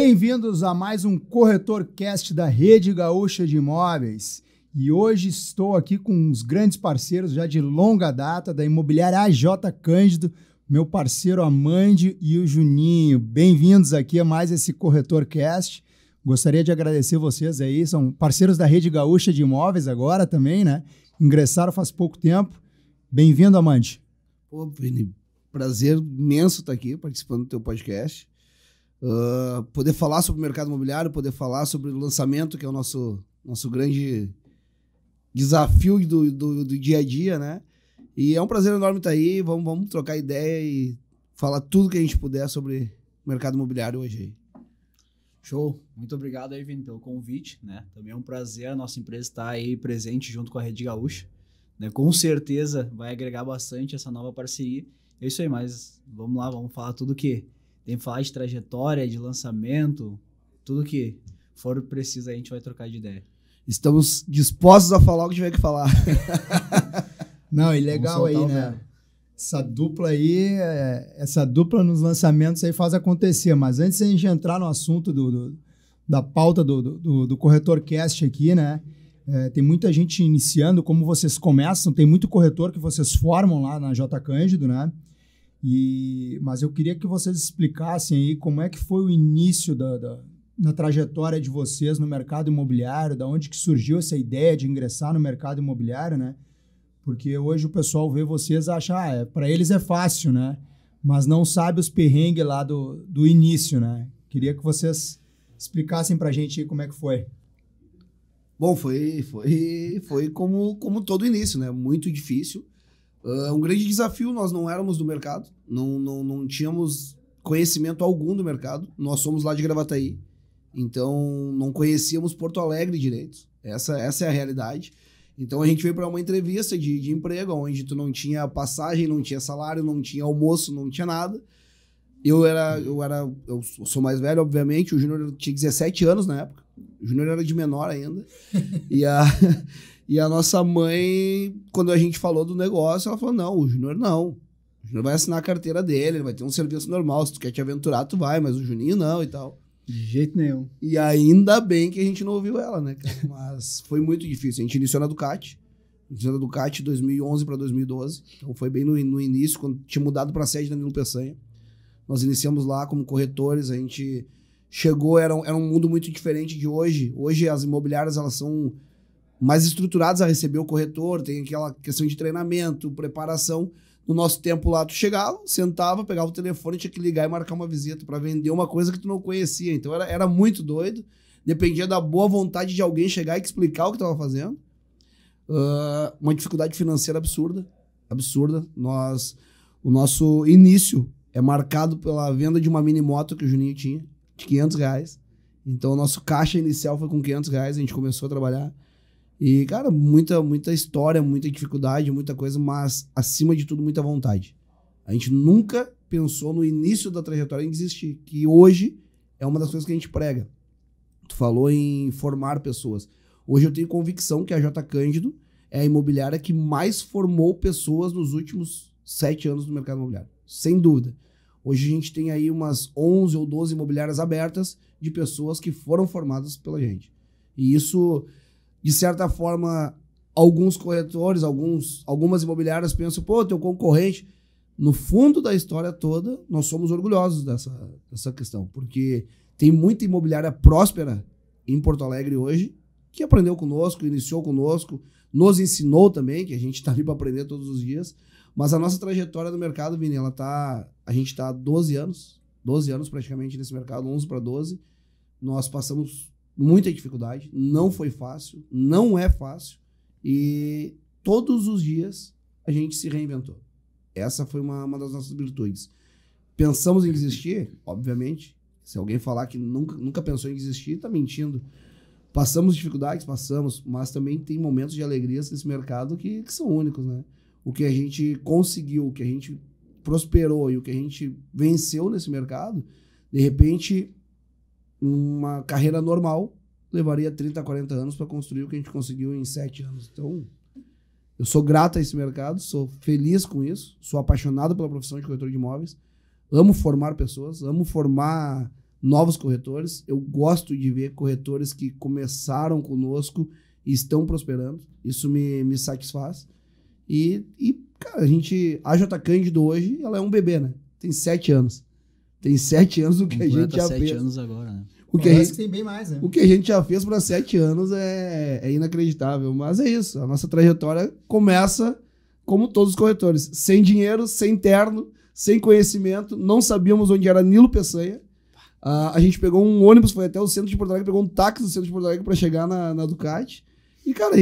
Bem-vindos a mais um CorretorCast da Rede Gaúcha de Imóveis. E hoje estou aqui com uns grandes parceiros já de longa data da imobiliária AJ Cândido, meu parceiro Amandi e o Juninho. Bem-vindos aqui a mais esse CorretorCast. Gostaria de agradecer vocês aí, são parceiros da Rede Gaúcha de Imóveis agora também, né? Ingressaram faz pouco tempo. Bem-vindo, Amandi. Pô, Vini, prazer imenso estar aqui participando do teu podcast. Poder falar sobre o mercado imobiliário, poder falar sobre o lançamento, que é o nosso grande desafio do dia a dia, né? E é um prazer enorme estar aí, vamos trocar ideia e falar tudo que a gente puder sobre o mercado imobiliário hoje aí. Show! Muito obrigado aí, Vini, pelo convite, né? Também é um prazer a nossa empresa estar aí presente junto com a Rede Gaúcha, né? Com certeza vai agregar bastante essa nova parceria. É isso aí, mas vamos lá, vamos falar tudo que tem que falar de trajetória, de lançamento, tudo que for preciso a gente vai trocar de ideia. Estamos dispostos a falar o que tiver que falar. Não, e legal aí, né? Essa dupla nos lançamentos aí faz acontecer. Mas antes de a gente entrar no assunto da pauta do CorretorCast aqui, né? Tem muita gente iniciando, como vocês começam, tem muito corretor que vocês formam lá na J Cândido, né? Mas eu queria que vocês explicassem aí como é que foi o início na trajetória de vocês no mercado imobiliário, da onde que surgiu essa ideia de ingressar no mercado imobiliário, né? Porque hoje o pessoal vê vocês e acha, para eles é fácil, né? Mas não sabe os perrengues lá do início, né? Queria que vocês explicassem pra gente aí como é que foi. Bom, foi como todo início, né? Muito difícil. Um grande desafio, nós não éramos do mercado, não tínhamos conhecimento algum do mercado, nós somos lá de Gravataí, então não conhecíamos Porto Alegre direito, essa é a realidade. Então a gente veio para uma entrevista de emprego, onde tu não tinha passagem, não tinha salário, não tinha almoço, não tinha nada. Eu sou mais velho, obviamente, o Júnior tinha 17 anos na época, o Júnior era de menor ainda, E a nossa mãe, quando a gente falou do negócio, ela falou, não, o Júnior não. O Júnior vai assinar a carteira dele, ele vai ter um serviço normal, se tu quer te aventurar, tu vai, mas o Juninho não e tal. De jeito nenhum. E ainda bem que a gente não ouviu ela, né, cara? Mas foi muito difícil. A gente iniciou na Ducati, de 2011 para 2012. Então foi bem no início, quando tinha mudado para a sede da Nilo Peçanha. Nós iniciamos lá como corretores, a gente chegou, era um mundo muito diferente de hoje. Hoje as imobiliárias, elas são mais estruturados a receber o corretor, tem aquela questão de treinamento, preparação. No nosso tempo lá, tu chegava, sentava, pegava o telefone, tinha que ligar e marcar uma visita para vender uma coisa que tu não conhecia. Então era muito doido, dependia da boa vontade de alguém chegar e explicar o que estava fazendo. Uma dificuldade financeira absurda. O nosso início é marcado pela venda de uma mini moto que o Juninho tinha, de R$500. Então o nosso caixa inicial foi com R$500, a gente começou a trabalhar. E, cara, muita história, muita dificuldade, muita coisa, mas, acima de tudo, muita vontade. A gente nunca pensou no início da trajetória em desistir, que hoje é uma das coisas que a gente prega. Tu falou em formar pessoas. Hoje eu tenho convicção que a J Cândido é a imobiliária que mais formou pessoas nos últimos 7 anos no mercado imobiliário. Sem dúvida. Hoje a gente tem aí umas 11 ou 12 imobiliárias abertas de pessoas que foram formadas pela gente. E isso, de certa forma, alguns corretores, algumas imobiliárias pensam, pô, teu concorrente. No fundo da história toda, nós somos orgulhosos dessa questão, porque tem muita imobiliária próspera em Porto Alegre hoje, que aprendeu conosco, iniciou conosco, nos ensinou também, que a gente está ali para aprender todos os dias, mas a nossa trajetória no mercado, Vini, a gente está há 12 anos praticamente nesse mercado, 11 para 12, nós passamos muita dificuldade, não foi fácil, não é fácil, e todos os dias a gente se reinventou. Essa foi uma das nossas virtudes. Pensamos em desistir? Obviamente. Se alguém falar que nunca pensou em desistir, está mentindo. Passamos dificuldades? Passamos, mas também tem momentos de alegrias nesse mercado que são únicos, né? O que a gente conseguiu, o que a gente prosperou e o que a gente venceu nesse mercado, de repente, uma carreira normal levaria 30, 40 anos para construir o que a gente conseguiu em 7 anos. Então, eu sou grato a esse mercado, sou feliz com isso, sou apaixonado pela profissão de corretor de imóveis, amo formar pessoas, amo formar novos corretores. Eu gosto de ver corretores que começaram conosco e estão prosperando. Isso me satisfaz. E, cara, a J. Cândido hoje, ela é um bebê, né? Tem 7 anos. Tem 7 anos o que a gente já fez. 7 anos agora, né? Parece que tem bem mais, né? O que a gente já fez para 7 anos é inacreditável. Mas é isso. A nossa trajetória começa como todos os corretores. Sem dinheiro, sem terno, sem conhecimento. Não sabíamos onde era Nilo Peçanha. A gente pegou um ônibus, foi até o centro de Porto Alegre, pegou um táxi do centro de Porto Alegre para chegar na Ducati. E, cara,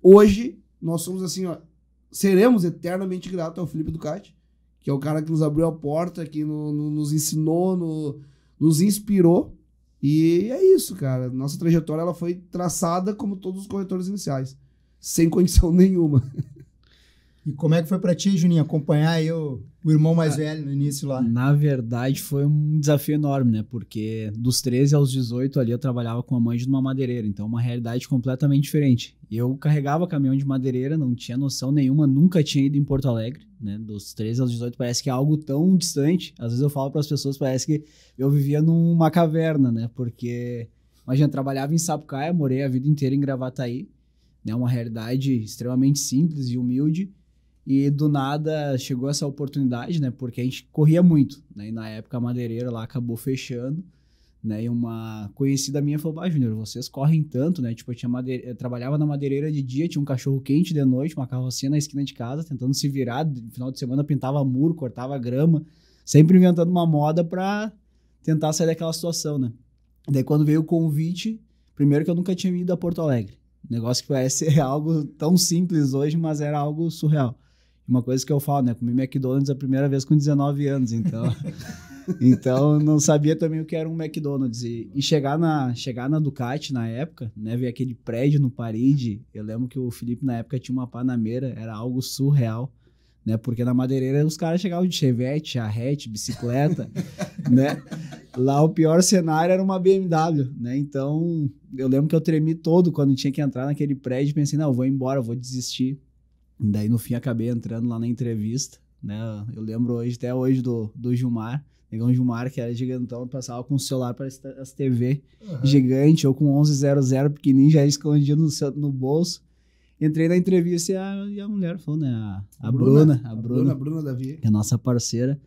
hoje, nós somos assim, ó, seremos eternamente gratos ao Felipe Ducati, que é o cara que nos abriu a porta, que nos ensinou, nos inspirou. E é isso, cara. Nossa trajetória ela foi traçada como todos os corretores iniciais, sem condição nenhuma. E como é que foi pra ti, Juninho, acompanhar aí o irmão mais velho no início lá? Na verdade, foi um desafio enorme, né? Porque dos 13 aos 18 ali eu trabalhava com a mãe de uma madeireira, então uma realidade completamente diferente. Eu carregava caminhão de madeireira, não tinha noção nenhuma, nunca tinha ido em Porto Alegre, né? Dos 13 aos 18 parece que é algo tão distante. Às vezes eu falo para as pessoas, parece que eu vivia numa caverna, né? Porque, imagina, eu trabalhava em Sapucaia, morei a vida inteira em Gravataí, né? Uma realidade extremamente simples e humilde. E do nada chegou essa oportunidade, né? Porque a gente corria muito, né? E na época a madeireira lá acabou fechando, né? E uma conhecida minha falou: "Ah, Júnior, vocês correm tanto, né?" Tipo, eu trabalhava na madeireira de dia, tinha um cachorro quente de noite, uma carrocinha na esquina de casa, tentando se virar. No final de semana pintava muro, cortava grama, sempre inventando uma moda pra tentar sair daquela situação, né? Daí quando veio o convite, primeiro que eu nunca tinha ido a Porto Alegre. Negócio que parece ser algo tão simples hoje, mas era algo surreal. Uma coisa que eu falo, né? Comi McDonald's a primeira vez com 19 anos, então não sabia também o que era um McDonald's. E chegar na Ducati na época, né? Ver aquele prédio no Paride, eu lembro que o Felipe na época tinha uma Panamera, era algo surreal, né? Porque na madeireira os caras chegavam de Chevette, charrete, bicicleta, né? Lá o pior cenário era uma BMW, né? Então eu lembro que eu tremi todo quando tinha que entrar naquele prédio e pensei, não, eu vou embora, eu vou desistir. E daí, no fim, acabei entrando lá na entrevista, né? Eu lembro até hoje do Gilmar, negão Gilmar, que era gigantão, passava com o celular para as TV gigante, ou com 1100 pequenininho, já escondido no bolso. Entrei na entrevista e a mulher falou, né? A Bruna Davi, que é a nossa parceira,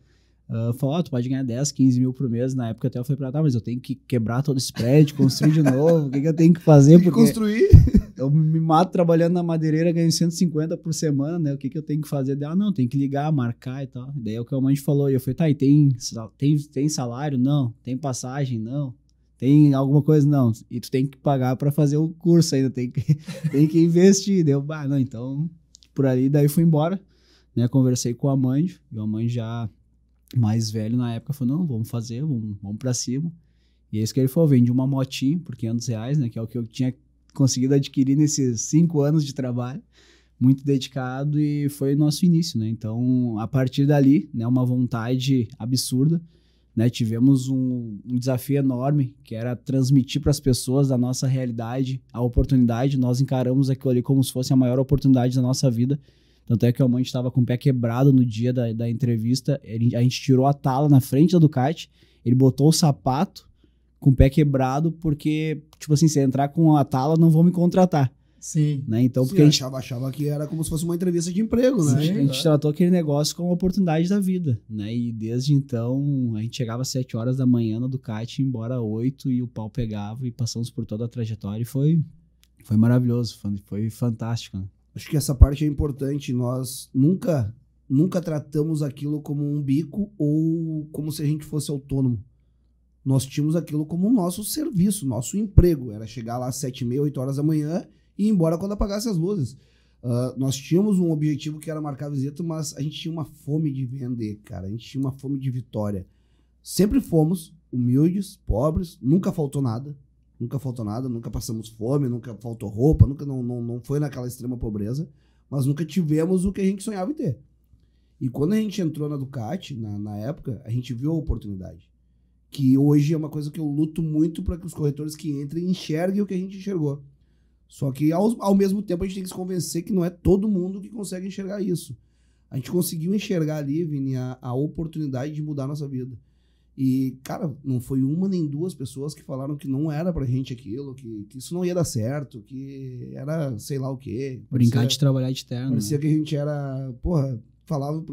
falou, tu pode ganhar 10, 15 mil por mês. Na época até eu falei pra ela, mas eu tenho que quebrar todo esse prédio, construir de novo, o que eu tenho que fazer? Porque construir? Eu me mato trabalhando na madeireira, ganho 150 por semana, né? O que eu tenho que fazer? Dela, não, tem que ligar, marcar e tal. Daí é o que a mãe falou. E eu falei, tá, e tem salário? Não. Tem passagem? Não. Tem alguma coisa? Não. E tu tem que pagar pra fazer o curso ainda, tem que investir. Deu, não, então, por ali, daí fui embora, né? Conversei com a mãe, e a mãe já mais velho na época falou, não, vamos fazer, vamos pra cima. E é isso que ele falou, vendi uma motinha por R$500, né? Que é o que eu tinha conseguido adquirir nesses 5 anos de trabalho, muito dedicado, e foi o nosso início, né? Então, a partir dali, né, uma vontade absurda, né? Tivemos um desafio enorme, que era transmitir para as pessoas da nossa realidade a oportunidade. Nós encaramos aquilo ali como se fosse a maior oportunidade da nossa vida. Tanto é que a mãe estava com o pé quebrado no dia da entrevista, a gente tirou a tala na frente da Ducati, ele botou o sapato com o pé quebrado, porque, tipo assim, se entrar com a tala, não vão me contratar. Sim. Né? Então, sim, porque a gente achava que era como se fosse uma entrevista de emprego, né? Sim, a gente tratou aquele negócio como uma oportunidade da vida, né? E desde então, a gente chegava às 7 horas da manhã na Ducati, ia embora às 8 e o pau pegava, e passamos por toda a trajetória, e foi maravilhoso, foi fantástico, né? Acho que essa parte é importante. Nós nunca tratamos aquilo como um bico ou como se a gente fosse autônomo. Nós tínhamos aquilo como o nosso serviço, nosso emprego. Era chegar lá às 7h30, 8 horas da manhã e ir embora quando apagasse as luzes. Nós tínhamos um objetivo que era marcar visita, mas a gente tinha uma fome de vender, cara. A gente tinha uma fome de vitória. Sempre fomos humildes, pobres, nunca faltou nada. Nunca passamos fome, nunca faltou roupa, não foi naquela extrema pobreza, mas nunca tivemos o que a gente sonhava em ter. E quando a gente entrou na Ducati, na época, a gente viu a oportunidade. Que hoje é uma coisa que eu luto muito para que os corretores que entrem enxerguem o que a gente enxergou. Só que, ao mesmo tempo, a gente tem que se convencer que não é todo mundo que consegue enxergar isso. A gente conseguiu enxergar ali, Vini, a oportunidade de mudar a nossa vida. E, cara, não foi uma nem duas pessoas que falaram que não era pra gente aquilo, que isso não ia dar certo, que era sei lá o quê. Brincar de trabalhar de terno. Parecia que a gente era, porra, falava,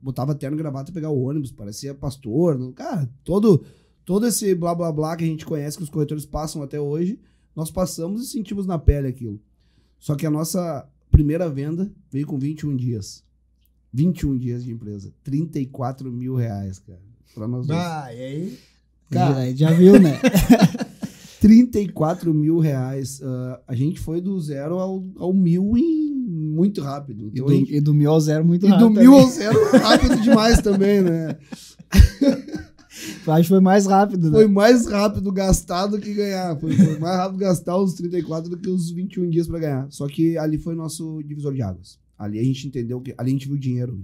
botava terno, gravata e pegava o ônibus, parecia pastor. Cara, todo esse blá blá blá que a gente conhece, que os corretores passam até hoje, nós passamos e sentimos na pele aquilo. Só que a nossa primeira venda veio com 21 dias. 21 dias de empresa. R$34 mil, cara. Pra nós dois. E aí? Cara, aí já viu, né? R$34 mil. A gente foi do 0 ao 1.000 muito rápido. Então E do 1.000 ao 0 muito e rápido. do 1.000 ao 0 rápido demais também, né? Acho que foi mais rápido, né? Foi mais rápido gastar do que ganhar. Foi mais rápido gastar os 34 do que os 21 dias pra ganhar. Só que ali foi nosso divisor de águas. Ali a gente entendeu que... Ali a gente viu dinheiro.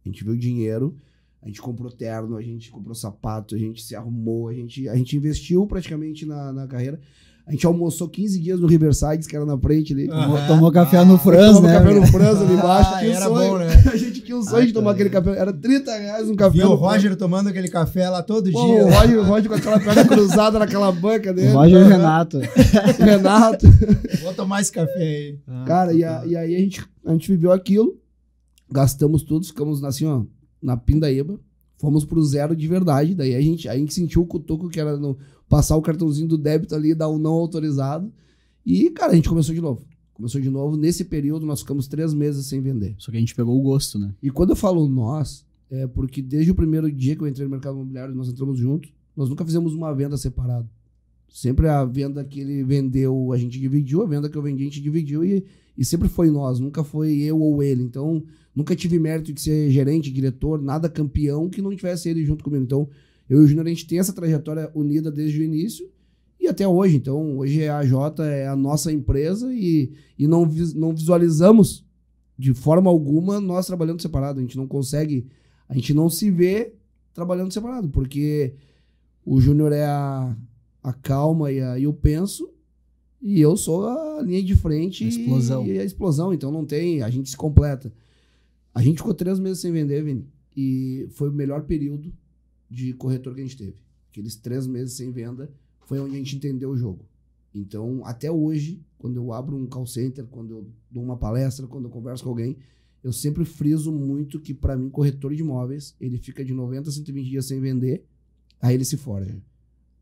A gente viu dinheiro. A gente comprou terno, a gente comprou sapato, a gente se arrumou, a gente investiu praticamente na carreira. A gente almoçou 15 dias no Riverside, que era na frente ali. Tomou café no Franz, né? Tomou café no Franz ali embaixo. Era bom, né? A gente tinha um sonho de tomar aquele café. Era R$30 um café. Viu o Roger tomando aquele café lá todo Pô, dia. o Roger com aquela perna cruzada naquela banca dele. Roger e Renato. Renato. Vou tomar esse café aí. Cara, e aí a gente viveu aquilo, gastamos tudo, ficamos assim, ó, na pindaíba, fomos pro 0 de verdade, daí a gente sentiu o cutuco que era passar o cartãozinho do débito ali, dar um não autorizado, e, cara, a gente começou de novo. Nesse período nós ficamos 3 meses sem vender. Só que a gente pegou o gosto, né? E quando eu falo nós, é porque desde o primeiro dia que eu entrei no mercado imobiliário, nós entramos juntos, nós nunca fizemos uma venda separada. Sempre a venda que ele vendeu, a gente dividiu, a venda que eu vendi, a gente dividiu, e sempre foi nós, nunca foi eu ou ele. Então, nunca tive mérito de ser gerente, diretor, nada campeão que não tivesse ele junto comigo. Então, eu e o Júnior, a gente tem essa trajetória unida desde o início e até hoje. Então, hoje a AJ é a nossa empresa e não visualizamos de forma alguma nós trabalhando separado. A gente não consegue, a gente não se vê trabalhando separado, porque o Júnior é a calma e o penso, e eu sou a linha de frente a explosão. E a explosão, então não tem, a gente se completa. A gente ficou 3 meses sem vender, Vini, e foi o melhor período de corretor que a gente teve. Aqueles 3 meses sem venda foi onde a gente entendeu o jogo. Então, até hoje, quando eu abro um call center, quando eu dou uma palestra, quando eu converso com alguém, eu sempre friso muito que, para mim, corretor de imóveis, ele fica de 90 a 120 dias sem vender, aí ele se forja.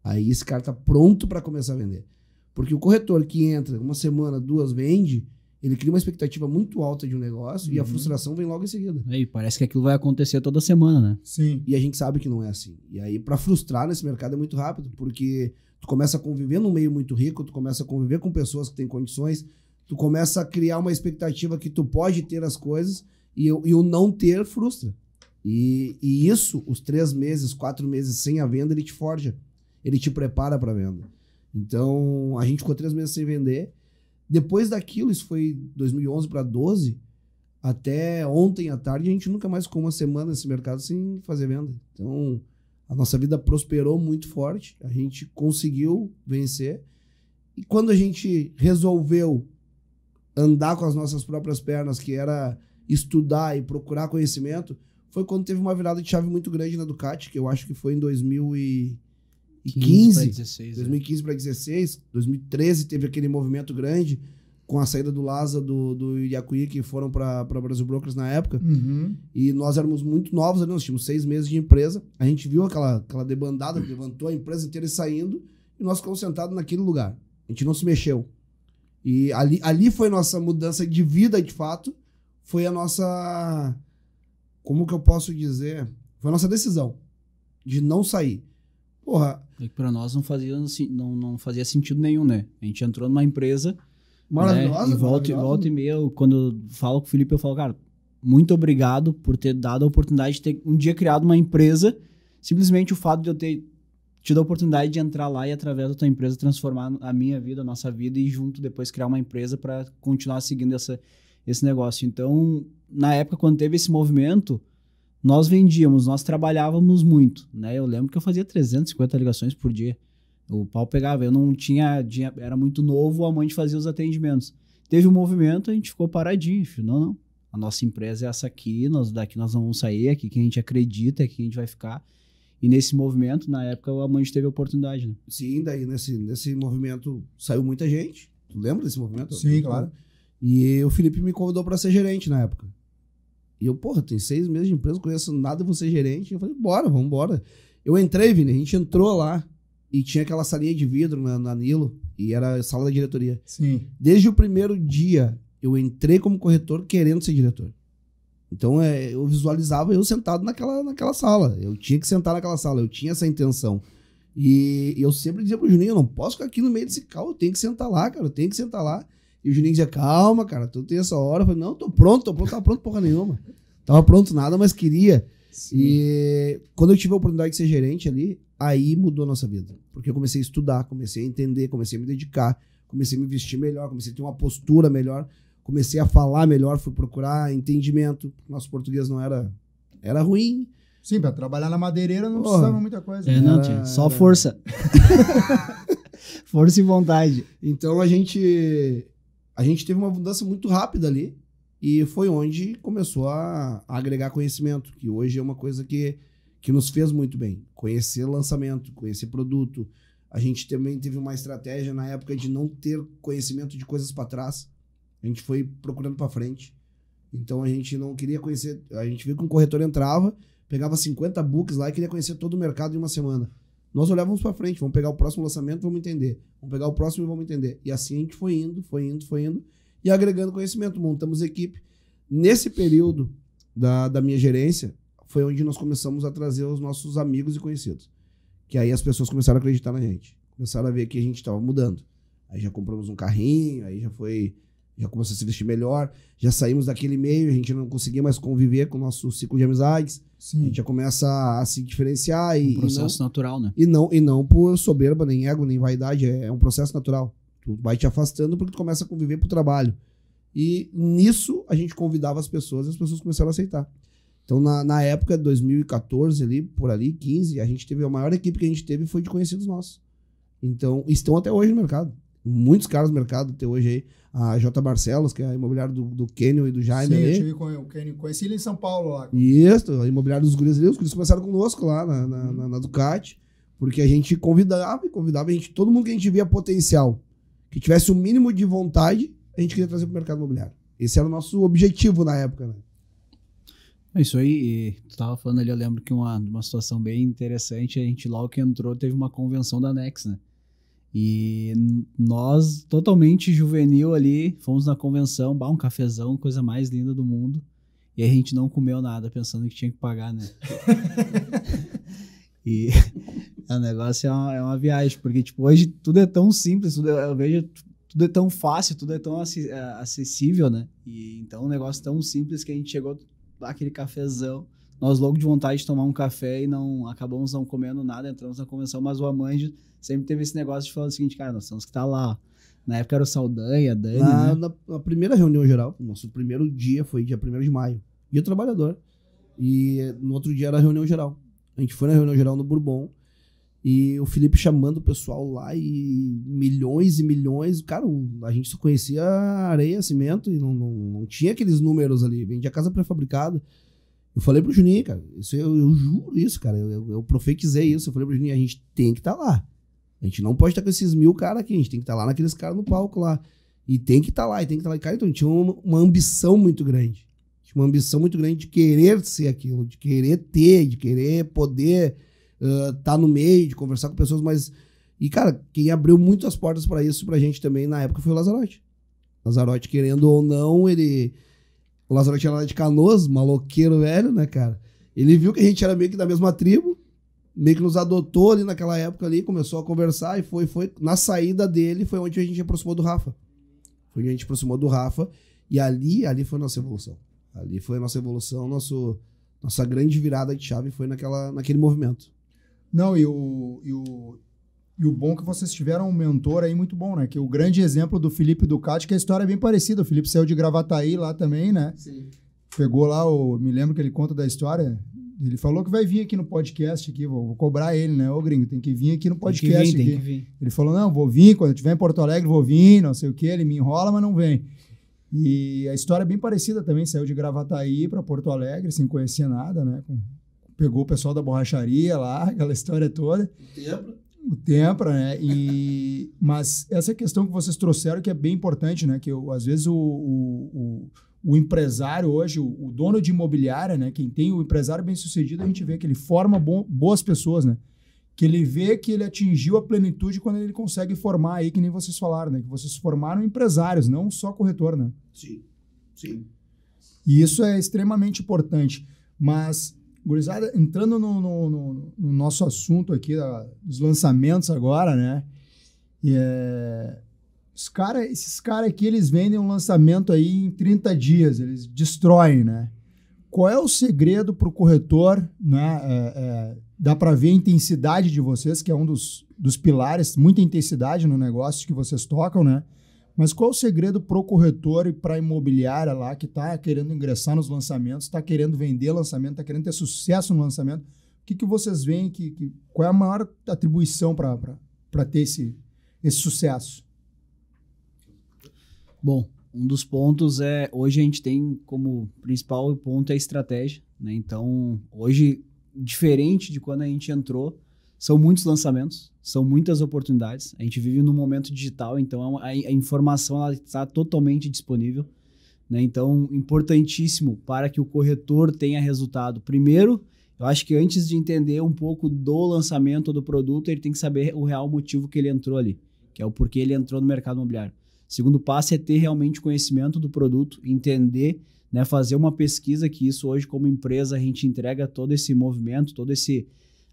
Aí esse cara tá pronto para começar a vender. Porque o corretor que entra 1 semana, 2, vende, ele cria uma expectativa muito alta de um negócio e a frustração vem logo em seguida. E parece que aquilo vai acontecer toda semana, né? Sim. E a gente sabe que não é assim. E aí, para frustrar nesse mercado é muito rápido, porque tu começa a conviver num meio muito rico, tu começa a conviver com pessoas que têm condições, tu começa a criar uma expectativa que tu pode ter as coisas e o não ter frustra. E isso, os 3 meses, 4 meses sem a venda, ele te forja. Ele te prepara para venda. Então, a gente ficou 3 meses sem vender. Depois daquilo, isso foi 2011 para 12, até ontem à tarde, a gente nunca mais ficou 1 semana nesse mercado sem fazer venda. Então, a nossa vida prosperou muito forte, a gente conseguiu vencer. E quando a gente resolveu andar com as nossas próprias pernas, que era estudar e procurar conhecimento, foi quando teve uma virada de chave muito grande na Ducati, que eu acho que foi em 2015 para 2016, 2013 teve aquele movimento grande com a saída do Laza, do Iacuí, que foram para Brasil Brokers na época. E nós éramos muito novos ali, nós tínhamos 6 meses de empresa. A gente viu aquela debandada, levantou a empresa inteira saindo, e nós ficamos sentados naquele lugar. A gente não se mexeu. E ali foi nossa mudança de vida, de fato. Foi a nossa... Como que eu posso dizer? Foi a nossa decisão de não sair. Porra... Para nós não fazia sentido nenhum, né? A gente entrou numa empresa maravilhosa, né? E volta e meia, quando eu falo com o Felipe, eu falo, cara, muito obrigado por ter dado a oportunidade de ter um dia criado uma empresa. Simplesmente o fato de eu ter tido a oportunidade de entrar lá e através da tua empresa transformar a minha vida, a nossa vida e junto depois criar uma empresa para continuar seguindo esse negócio. Então, na época, quando teve esse movimento, nós vendíamos, nós trabalhávamos muito, né? Eu lembro que eu fazia 350 ligações por dia. O pau pegava, eu não tinha, era muito novo, a mãe fazia os atendimentos. Teve um movimento, a gente ficou paradinho. Não, a nossa empresa é essa aqui, daqui nós não vamos sair, é aqui que a gente acredita, é aqui que a gente vai ficar. E nesse movimento, na época, o Amandi teve a oportunidade, né? Sim, daí nesse movimento saiu muita gente. Tu lembra desse movimento? Sim, claro. E o Felipe me convidou para ser gerente na época. E eu, porra, tem 6 meses de empresa, não conheço nada, vou ser gerente. Eu falei, bora, vamos embora. Eu entrei, Vini, a gente entrou lá e tinha aquela salinha de vidro na Nilo e era a sala da diretoria. Sim. Desde o primeiro dia, eu entrei como corretor querendo ser diretor. Então, eu visualizava eu sentado naquela sala. Eu tinha que sentar naquela sala, eu tinha essa intenção. E eu sempre dizia pro Juninho, eu não posso ficar aqui no meio desse carro, eu tenho que sentar lá, cara, eu tenho que sentar lá. E o Juninho dizia, calma, cara, tu tem essa hora. Eu falei, não, tô pronto, tava pronto porra nenhuma. Tava pronto nada, mas queria. Sim. E quando eu tive a oportunidade de ser gerente ali, aí mudou a nossa vida. Porque eu comecei a estudar, comecei a entender, comecei a me dedicar, comecei a me vestir melhor, comecei a ter uma postura melhor, comecei a falar melhor, fui procurar entendimento. Nosso português não era ruim. Sim, pra trabalhar na madeireira não precisava muita coisa. Não, tinha só força. Força e vontade. Então a gente teve uma mudança muito rápida ali e foi onde começou a agregar conhecimento, que hoje é uma coisa que nos fez muito bem. Conhecer lançamento, conhecer produto. A gente também teve uma estratégia na época de não ter conhecimento de coisas para trás. A gente foi procurando para frente. Então a gente não queria conhecer. A gente viu que um corretor entrava, pegava 50 books lá e queria conhecer todo o mercado em uma semana. Nós olhávamos para frente, vamos pegar o próximo lançamento, vamos entender. Vamos pegar o próximo e vamos entender. E assim a gente foi indo e agregando conhecimento, montamos equipe. Nesse período da minha gerência, foi onde nós começamos a trazer os nossos amigos e conhecidos. Que aí as pessoas começaram a acreditar na gente. Começaram a ver que a gente estava mudando. Aí já compramos um carrinho, aí já começou a se vestir melhor, já saímos daquele meio, a gente não conseguia mais conviver com o nosso ciclo de amizades. Sim. A gente já começa a se diferenciar. Um processo natural, né? E não por soberba, nem ego, nem vaidade, é um processo natural. Tu vai te afastando porque tu começa a conviver pro trabalho. E nisso a gente convidava as pessoas e as pessoas começaram a aceitar. Então na época, 2014, por ali, 15, a maior equipe que a gente teve foi de conhecidos nossos. Então, estão até hoje no mercado. Muitos caras no mercado até hoje aí. A J. Barcelos, que é a imobiliária do Kenio e do Jaime. Sim, eu tive com o Kenio. Conheci ele em São Paulo lá. Isso, a imobiliária dos guris ali. Os guris começaram conosco lá na Ducati, porque a gente convidava, todo mundo que a gente via potencial, que tivesse o mínimo de vontade, a gente queria trazer para o mercado imobiliário. Esse era o nosso objetivo na época, né? Isso aí, e tu tava falando ali, eu lembro que uma situação bem interessante, a gente logo que entrou teve uma convenção da Nex, né? E nós, totalmente juvenil ali, fomos na convenção, um cafezão, coisa mais linda do mundo, e a gente não comeu nada, pensando que tinha que pagar, né? E o negócio é uma viagem, porque tipo, hoje tudo é tão simples, eu vejo, tudo é tão fácil, tudo é tão acessível, né? E então um negócio tão simples que a gente chegou aquele cafezão, nós logo de vontade de tomar um café e acabamos não comendo nada, entramos na convenção, mas o Amandi sempre teve esse negócio de falar o seguinte, cara, nós temos que estar lá. Na época era o Saldanha, Dani, né? Na primeira reunião geral, nosso primeiro dia foi dia 1º de maio, dia trabalhador, e no outro dia era a reunião geral. A gente foi na reunião geral no Bourbon, e o Felipe chamando o pessoal lá, e milhões e milhões, cara, a gente só conhecia areia, cimento, e não tinha aqueles números ali, vendia casa pré-fabricada. Eu falei pro Juninho, cara, isso eu juro isso, cara, eu profetizei isso, eu falei pro Juninho, a gente tem que estar lá. A gente não pode estar com esses 1000 caras aqui, a gente tem que estar lá naqueles caras no palco lá. E tem que estar lá, Cara, então a gente tinha uma ambição muito grande. Tinha uma ambição muito grande de querer ser aquilo, de querer ter, de querer poder estar no meio, de conversar com pessoas, mas... E, cara, quem abriu muitas portas para isso pra gente também na época foi o Lazarotti. Lazarotti, querendo ou não, o Lazarotti era lá de Canoas, maloqueiro velho, né, cara? Ele viu que a gente era meio que da mesma tribo, meio que nos adotou ali naquela época ali, começou a conversar e foi. Na saída dele foi onde a gente aproximou do Rafa. Foi onde a gente aproximou do Rafa e ali foi a nossa evolução. Ali foi a nossa evolução, nossa grande virada de chave foi naquele movimento. Não, e o bom é que vocês tiveram um mentor aí muito bom, né? Que o grande exemplo do Felipe Ducati, que a história é bem parecida. O Felipe saiu de Gravataí lá também, né? Sim. Pegou lá, me lembro que ele conta da história. Ele falou que vai vir aqui no podcast, aqui, vou cobrar ele, né? Ô, gringo, tem que vir aqui no podcast. Tem que vir. Ele falou, não, vou vir, quando eu estiver em Porto Alegre, vou vir, não sei o quê. Ele me enrola, mas não vem. E a história é bem parecida também. Saiu de Gravataí para Porto Alegre, sem conhecer nada, né? Com pegou o pessoal da borracharia lá, aquela história toda. O Tempra, né? Mas essa questão que vocês trouxeram que é bem importante, né? Que às vezes o empresário hoje, o dono de imobiliária, né? Quem tem o empresário bem-sucedido, a gente vê que ele forma boas pessoas, né? Que ele vê que ele atingiu a plenitude quando ele consegue formar aí, que nem vocês falaram, né? Que vocês formaram empresários, não só corretor, né? Sim, sim. E isso é extremamente importante. Mas, gurizada, entrando no nosso assunto aqui, dos lançamentos agora, né? Esses caras aqui, eles vendem um lançamento aí em 30 dias, eles destroem, né? Qual é o segredo para o corretor, né? Dá para ver a intensidade de vocês, que é um dos pilares, muita intensidade no negócio que vocês tocam, né? Mas qual é o segredo para o corretor e para a imobiliária lá que está querendo ingressar nos lançamentos, está querendo vender lançamento, está querendo ter sucesso no lançamento? O que vocês veem, qual é a maior atribuição para ter esse sucesso? Bom, um dos pontos hoje a gente tem como principal ponto a estratégia, né? Então, hoje, diferente de quando a gente entrou, são muitos lançamentos, são muitas oportunidades. A gente vive num momento digital, então a informação ela está totalmente disponível, né? Então, importantíssimo para que o corretor tenha resultado. Primeiro, eu acho que antes de entender um pouco do lançamento do produto, ele tem que saber o real motivo que ele entrou ali, que é o porquê ele entrou no mercado imobiliário. Segundo passo é ter realmente conhecimento do produto, entender, né, fazer uma pesquisa, que isso hoje como empresa a gente entrega todo esse movimento,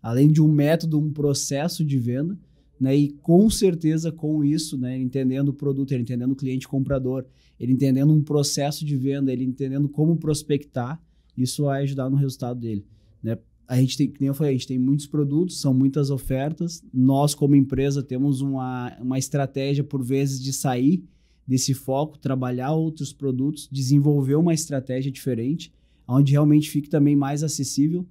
além de um método, um processo de venda, né, e com certeza com isso, né, ele entendendo o produto, ele entendendo o cliente comprador, ele entendendo um processo de venda, ele entendendo como prospectar, isso vai ajudar no resultado dele, né? A gente tem, como eu falei, a gente tem muitos produtos, são muitas ofertas. Nós, como empresa, temos uma estratégia, por vezes, de sair desse foco, trabalhar outros produtos, desenvolver uma estratégia diferente, onde realmente fique também mais acessível.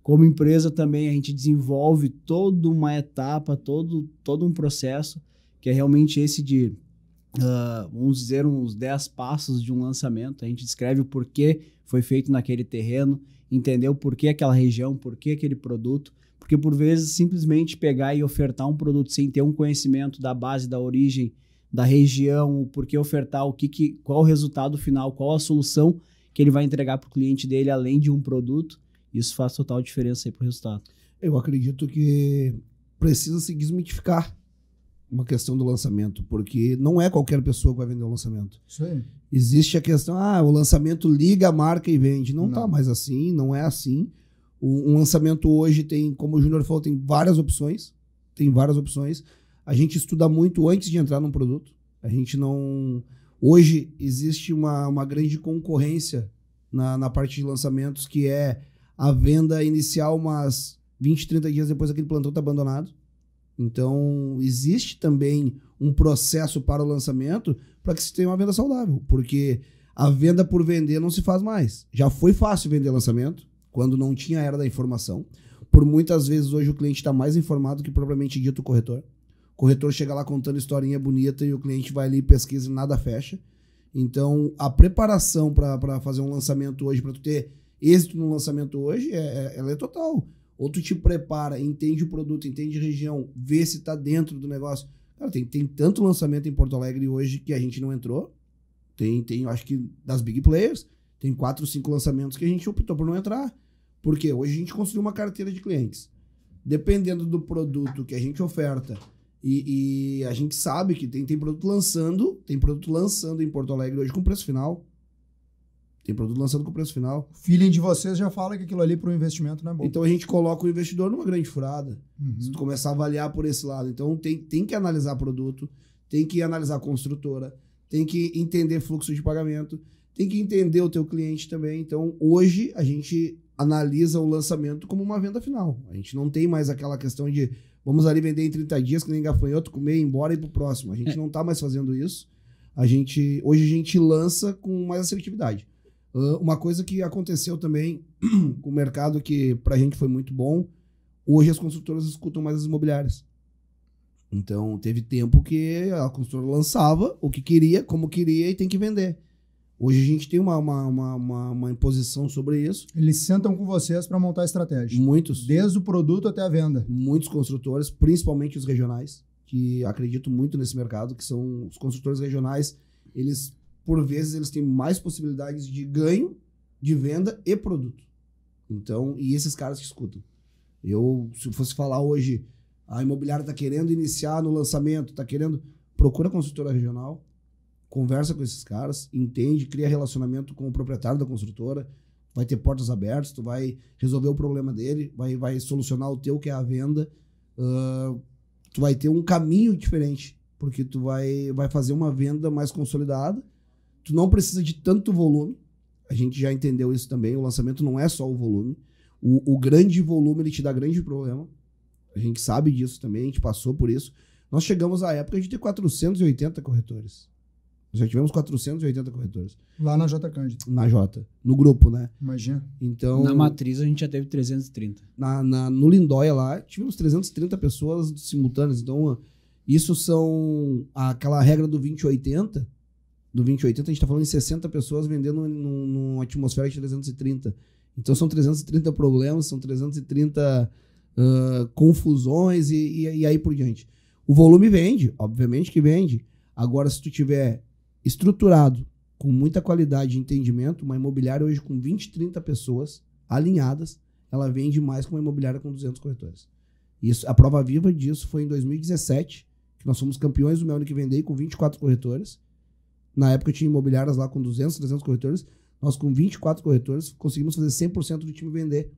Como empresa também, a gente desenvolve toda uma etapa, todo um processo, que é realmente esse de, vamos dizer, uns 10 passos de um lançamento. A gente descreve o porquê foi feito naquele terreno, entender o porquê aquela região, porquê aquele produto, porque por vezes simplesmente pegar e ofertar um produto sem ter um conhecimento da base, da origem, da região, o porquê ofertar, qual o resultado final, qual a solução que ele vai entregar para o cliente dele além de um produto, isso faz total diferença aí para o resultado. Eu acredito que precisa se desmitificar uma questão do lançamento, porque não é qualquer pessoa que vai vender o lançamento. Isso aí. Existe a questão, o lançamento liga a marca e vende. Não tá mais assim, não é assim. Um lançamento hoje tem, como o Júnior falou, tem várias opções. A gente estuda muito antes de entrar num produto. A gente não... Hoje existe uma grande concorrência na parte de lançamentos, que é a venda inicial, umas 20, 30 dias depois aquele plantão tá abandonado. Então, existe também um processo para o lançamento para que se tenha uma venda saudável, porque a venda por vender não se faz mais. Já foi fácil vender lançamento, quando não tinha a era da informação. Por muitas vezes, hoje, o cliente está mais informado que propriamente dito o corretor. O corretor chega lá contando historinha bonita e o cliente vai ali e pesquisa e nada fecha. Então, a preparação para fazer um lançamento hoje, para tu ter êxito no lançamento hoje, ela é total. Ou tu te prepara, entende o produto, entende a região, vê se tá dentro do negócio. Cara, tem tanto lançamento em Porto Alegre hoje que a gente não entrou. Tem acho que das big players, tem 4 ou 5 lançamentos que a gente optou por não entrar. Por quê? Hoje a gente construiu uma carteira de clientes. Dependendo do produto que a gente oferta, e a gente sabe que tem produto lançando em Porto Alegre hoje com preço final. Tem produto lançando com preço final. O feeling de vocês já fala que aquilo ali para o investimento não é bom. Então a gente coloca o investidor numa grande furada. Se tu começar a avaliar por esse lado. Então tem que analisar produto, tem que analisar a construtora, tem que entender fluxo de pagamento, tem que entender o teu cliente também. Então hoje a gente analisa o lançamento como uma venda final. A gente não tem mais aquela questão de vamos ali vender em 30 dias, que nem gafanhoto, comer, ir embora e ir pro próximo. A gente não tá mais fazendo isso. Hoje a gente lança com mais assertividade. Uma coisa que aconteceu também com o mercado que pra gente foi muito bom, hoje as construtoras escutam mais as imobiliárias. Então teve tempo que a construtora lançava o que queria, como queria e tem que vender. Hoje a gente tem uma imposição sobre isso. Eles sentam com vocês para montar a estratégia. Muitos. Desde o produto até a venda. Muitos construtores, principalmente os regionais, que acredito muito nesse mercado, que são os construtores regionais, eles, por vezes, eles têm mais possibilidades de ganho, de venda e produto. Então, e esses caras que escutam. Se eu fosse falar hoje, a imobiliária está querendo iniciar no lançamento, está querendo, procura a construtora regional, conversa com esses caras, entende, cria relacionamento com o proprietário da construtora, vai ter portas abertas, tu vai resolver o problema dele, vai solucionar o teu, que é a venda, tu vai ter um caminho diferente, porque tu vai fazer uma venda mais consolidada, tu não precisa de tanto volume, a gente já entendeu isso também, o lançamento não é só o volume, o grande volume ele te dá grande problema, a gente sabe disso também, a gente passou por isso, nós chegamos à época de ter 480 corretores. Já tivemos 480 corretores. Lá na J Cândido. Na J. No grupo, né? Imagina. Então, Na matriz a gente já teve 330. No Lindóia lá, tivemos 330 pessoas simultâneas. Então, isso são aquela regra do 2080. Do 2080 a gente está falando em 60 pessoas vendendo numa atmosfera de 330. Então são 330 problemas, são 330 confusões e aí por diante. O volume vende, obviamente que vende. Agora, se tu tiver estruturado, com muita qualidade de entendimento, uma imobiliária hoje com 20, 30 pessoas alinhadas, ela vende mais que uma imobiliária com 200 corretores. Isso, a prova viva disso foi em 2017, que nós fomos campeões do Meu Único Vender com 24 corretores. Na época tinha imobiliárias lá com 200, 300 corretores. Nós com 24 corretores conseguimos fazer 100% do time vender.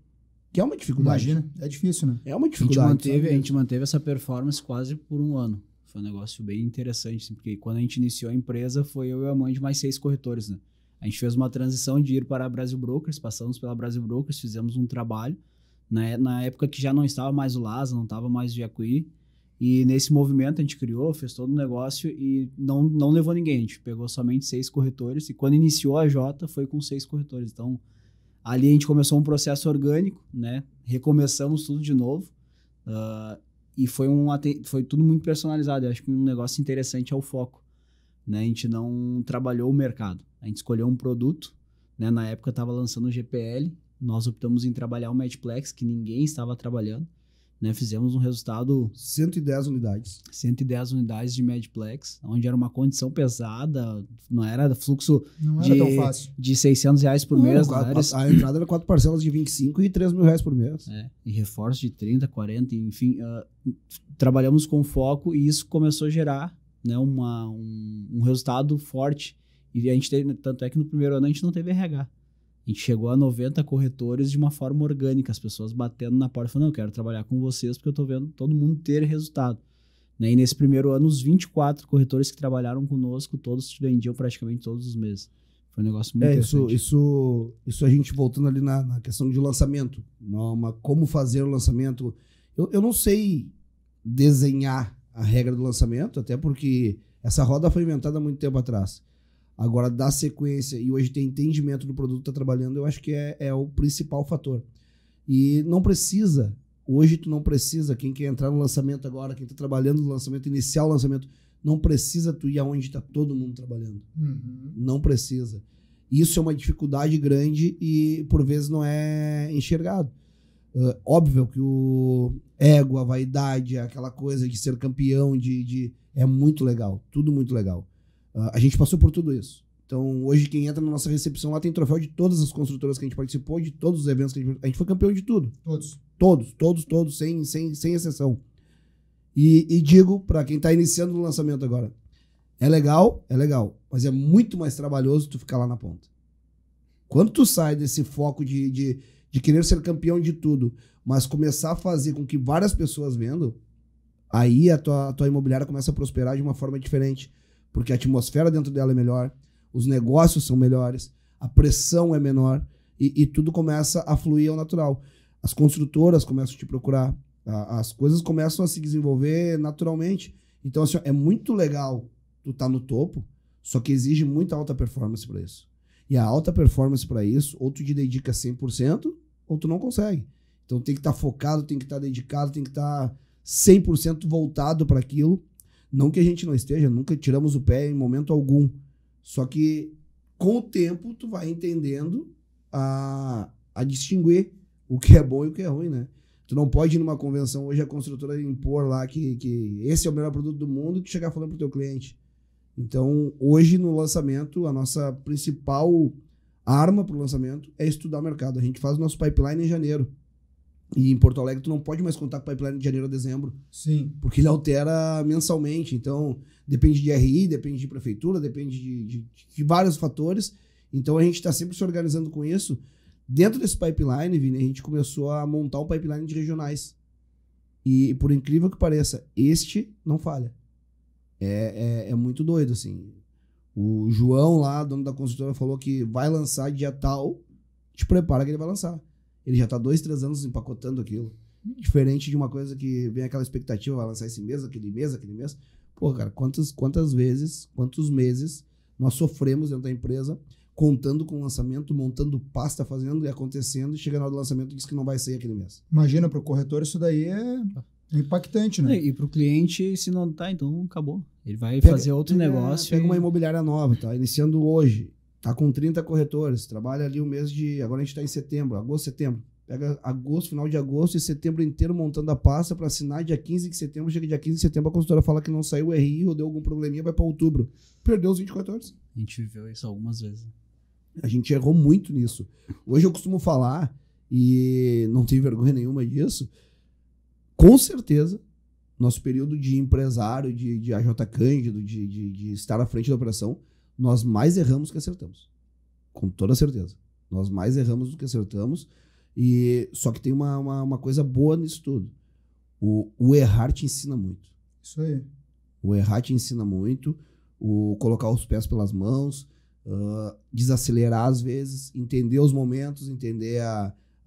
Que é uma dificuldade. Imagina, é difícil, né? É uma dificuldade. A gente manteve essa performance quase por um ano. Foi um negócio bem interessante, assim, porque quando a gente iniciou a empresa, foi eu e a mãe de mais 6 corretores, né? A gente fez uma transição de ir para a Brasil Brokers, passamos pela Brasil Brokers, fizemos um trabalho, né? Na época que já não estava mais o Lasa, não estava mais o Jacuí, e nesse movimento a gente criou, fez todo o negócio e não levou ninguém, a gente pegou somente 6 corretores, e quando iniciou a Jota, foi com 6 corretores. Então, ali a gente começou um processo orgânico, né? Recomeçamos tudo de novo, e foi tudo muito personalizado. Eu acho que um negócio interessante é o foco, né? A gente não trabalhou o mercado. A gente escolheu um produto, né? Na época estava lançando o GPL. Nós optamos em trabalhar o Medplex, que ninguém estava trabalhando, né? Fizemos um resultado... 110 unidades. 110 unidades de Medplex, onde era uma condição pesada, não era fluxo não era tão fácil. De R$600 por mês. A entrada era 4 parcelas de 25 e R$3.000 por mês. E reforço de 30, 40, enfim. Trabalhamos com foco e isso começou a gerar, né, um resultado forte. E a gente teve, tanto é que no primeiro ano a gente não teve RH. A gente chegou a 90 corretores de uma forma orgânica, as pessoas batendo na porta e falando, não, eu quero trabalhar com vocês porque eu tô vendo todo mundo ter resultado. Né? E nesse primeiro ano, os 24 corretores que trabalharam conosco, todos vendiam praticamente todos os meses. Foi um negócio muito interessante. Isso a gente voltando ali na questão de lançamento, como fazer o lançamento. Eu não sei desenhar a regra do lançamento, até porque essa roda foi inventada há muito tempo atrás. Agora, dar sequência e hoje ter entendimento do produto que está trabalhando, eu acho que é o principal fator. E não precisa, hoje tu não precisa, quem quer entrar no lançamento agora, quem está trabalhando no lançamento, iniciar o lançamento, não precisa tu ir aonde está todo mundo trabalhando. Uhum. Não precisa. Isso é uma dificuldade grande e, por vezes, não é enxergado. Óbvio que o ego, a vaidade, aquela coisa de ser campeão, é muito legal, tudo muito legal. A gente passou por tudo isso. Então, hoje, quem entra na nossa recepção lá tem troféu de todas as construtoras que a gente participou, de todos os eventos que a gente foi campeão de tudo. Todos, sem exceção. E digo para quem está iniciando no lançamento agora, é legal, mas é muito mais trabalhoso tu ficar lá na ponta. Quando tu sai desse foco de querer ser campeão de tudo, mas começar a fazer com que várias pessoas vendam, aí a tua imobiliária começa a prosperar de uma forma diferente. Porque a atmosfera dentro dela é melhor, os negócios são melhores, a pressão é menor e tudo começa a fluir ao natural. As construtoras começam a te procurar, as coisas começam a se desenvolver naturalmente. Então, assim, é muito legal tu estar no topo, só que exige muita alta performance para isso. E a alta performance para isso, ou tu te dedica 100%, ou tu não consegue. Então, tem que estar focado, tem que estar dedicado, tem que estar 100% voltado para aquilo. Não que a gente não esteja, nunca tiramos o pé em momento algum. Só que com o tempo, tu vai entendendo a distinguir o que é bom e o que é ruim, né? Tu não pode ir numa convenção hoje a construtora impor lá que esse é o melhor produto do mundo e tu chegar falando pro teu cliente. Então, hoje no lançamento, a nossa principal arma pro lançamento é estudar o mercado. A gente faz o nosso pipeline em janeiro. E em Porto Alegre tu não pode mais contar com o pipeline de janeiro a dezembro. Sim. Porque ele altera mensalmente. Então, depende de RI, depende de prefeitura, depende de vários fatores. Então, a gente está sempre se organizando com isso. Dentro desse pipeline, Vini, a gente começou a montar um pipeline de regionais. E, por incrível que pareça, este não falha. É muito doido, assim. O João lá, dono da consultora, falou que vai lançar dia tal, te prepara que ele vai lançar. Ele já tá 2, 3 anos empacotando aquilo. Diferente de uma coisa que vem aquela expectativa, vai lançar esse mês, aquele mês. Pô, cara, quantas vezes, quantos meses nós sofremos dentro da empresa contando com o lançamento, montando pasta, fazendo e acontecendo, e chega na hora do lançamento e diz que não vai sair aquele mês. Imagina, pro corretor isso daí é impactante, né? E pro cliente, se não tá, então acabou. Ele vai Pega- fazer outro negócio. Pega uma imobiliária nova, tá iniciando hoje, tá com 30 corretores, trabalha ali o mês de... Agora a gente tá em setembro, agosto, setembro. Pega agosto, final de agosto e setembro inteiro montando a pasta para assinar dia 15 de setembro. Chega dia 15 de setembro, a consultora fala que não saiu o RI ou deu algum probleminha, vai para outubro. Perdeu os 24 horas. A gente viveu isso algumas vezes. A gente errou muito nisso. Hoje eu costumo falar, e não tenho vergonha nenhuma disso, com certeza, nosso período de empresário, de AJ Cândido, de estar à frente da operação, nós mais erramos do que acertamos. Com toda certeza. Nós mais erramos do que acertamos. E só que tem uma coisa boa nisso tudo. O errar te ensina muito. Isso aí. O errar te ensina muito. O colocar os pés pelas mãos, desacelerar às vezes, entender os momentos, entender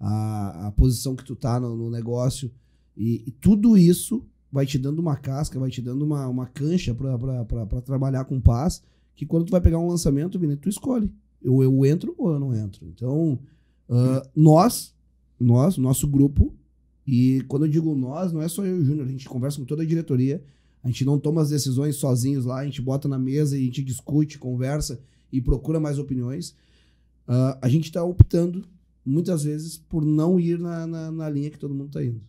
a posição que tu tá no negócio. E tudo isso vai te dando uma casca, vai te dando uma cancha para trabalhar com paz, que quando tu vai pegar um lançamento, Vini, tu escolhe. Eu entro ou eu não entro. Então, nosso grupo, e quando eu digo nós, não é só eu e o Júnior, a gente conversa com toda a diretoria, a gente não toma as decisões sozinhos lá, a gente bota na mesa e a gente discute, conversa e procura mais opiniões. A gente está optando, muitas vezes, por não ir na linha que todo mundo está indo.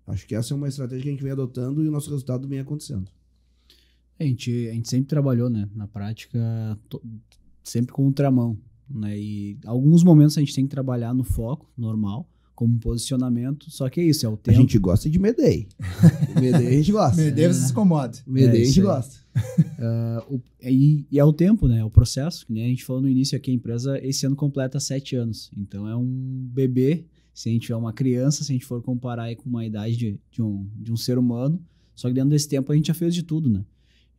Acho que essa é uma estratégia que a gente vem adotando e o nosso resultado vem acontecendo. A gente sempre trabalhou, né, na prática, sempre com contramão, né, e alguns momentos a gente tem que trabalhar no foco, normal, como posicionamento, só que é isso, é o tempo. A gente gosta de Medei. Medei a gente gosta. Medei você se incomoda. Medei a gente gosta. E é o tempo, né, é o processo, que nem a gente falou no início aqui, a empresa esse ano completa 7 anos, então é um bebê, se a gente tiver uma criança, se a gente for comparar aí com uma idade de um ser humano, só que dentro desse tempo a gente já fez de tudo, né?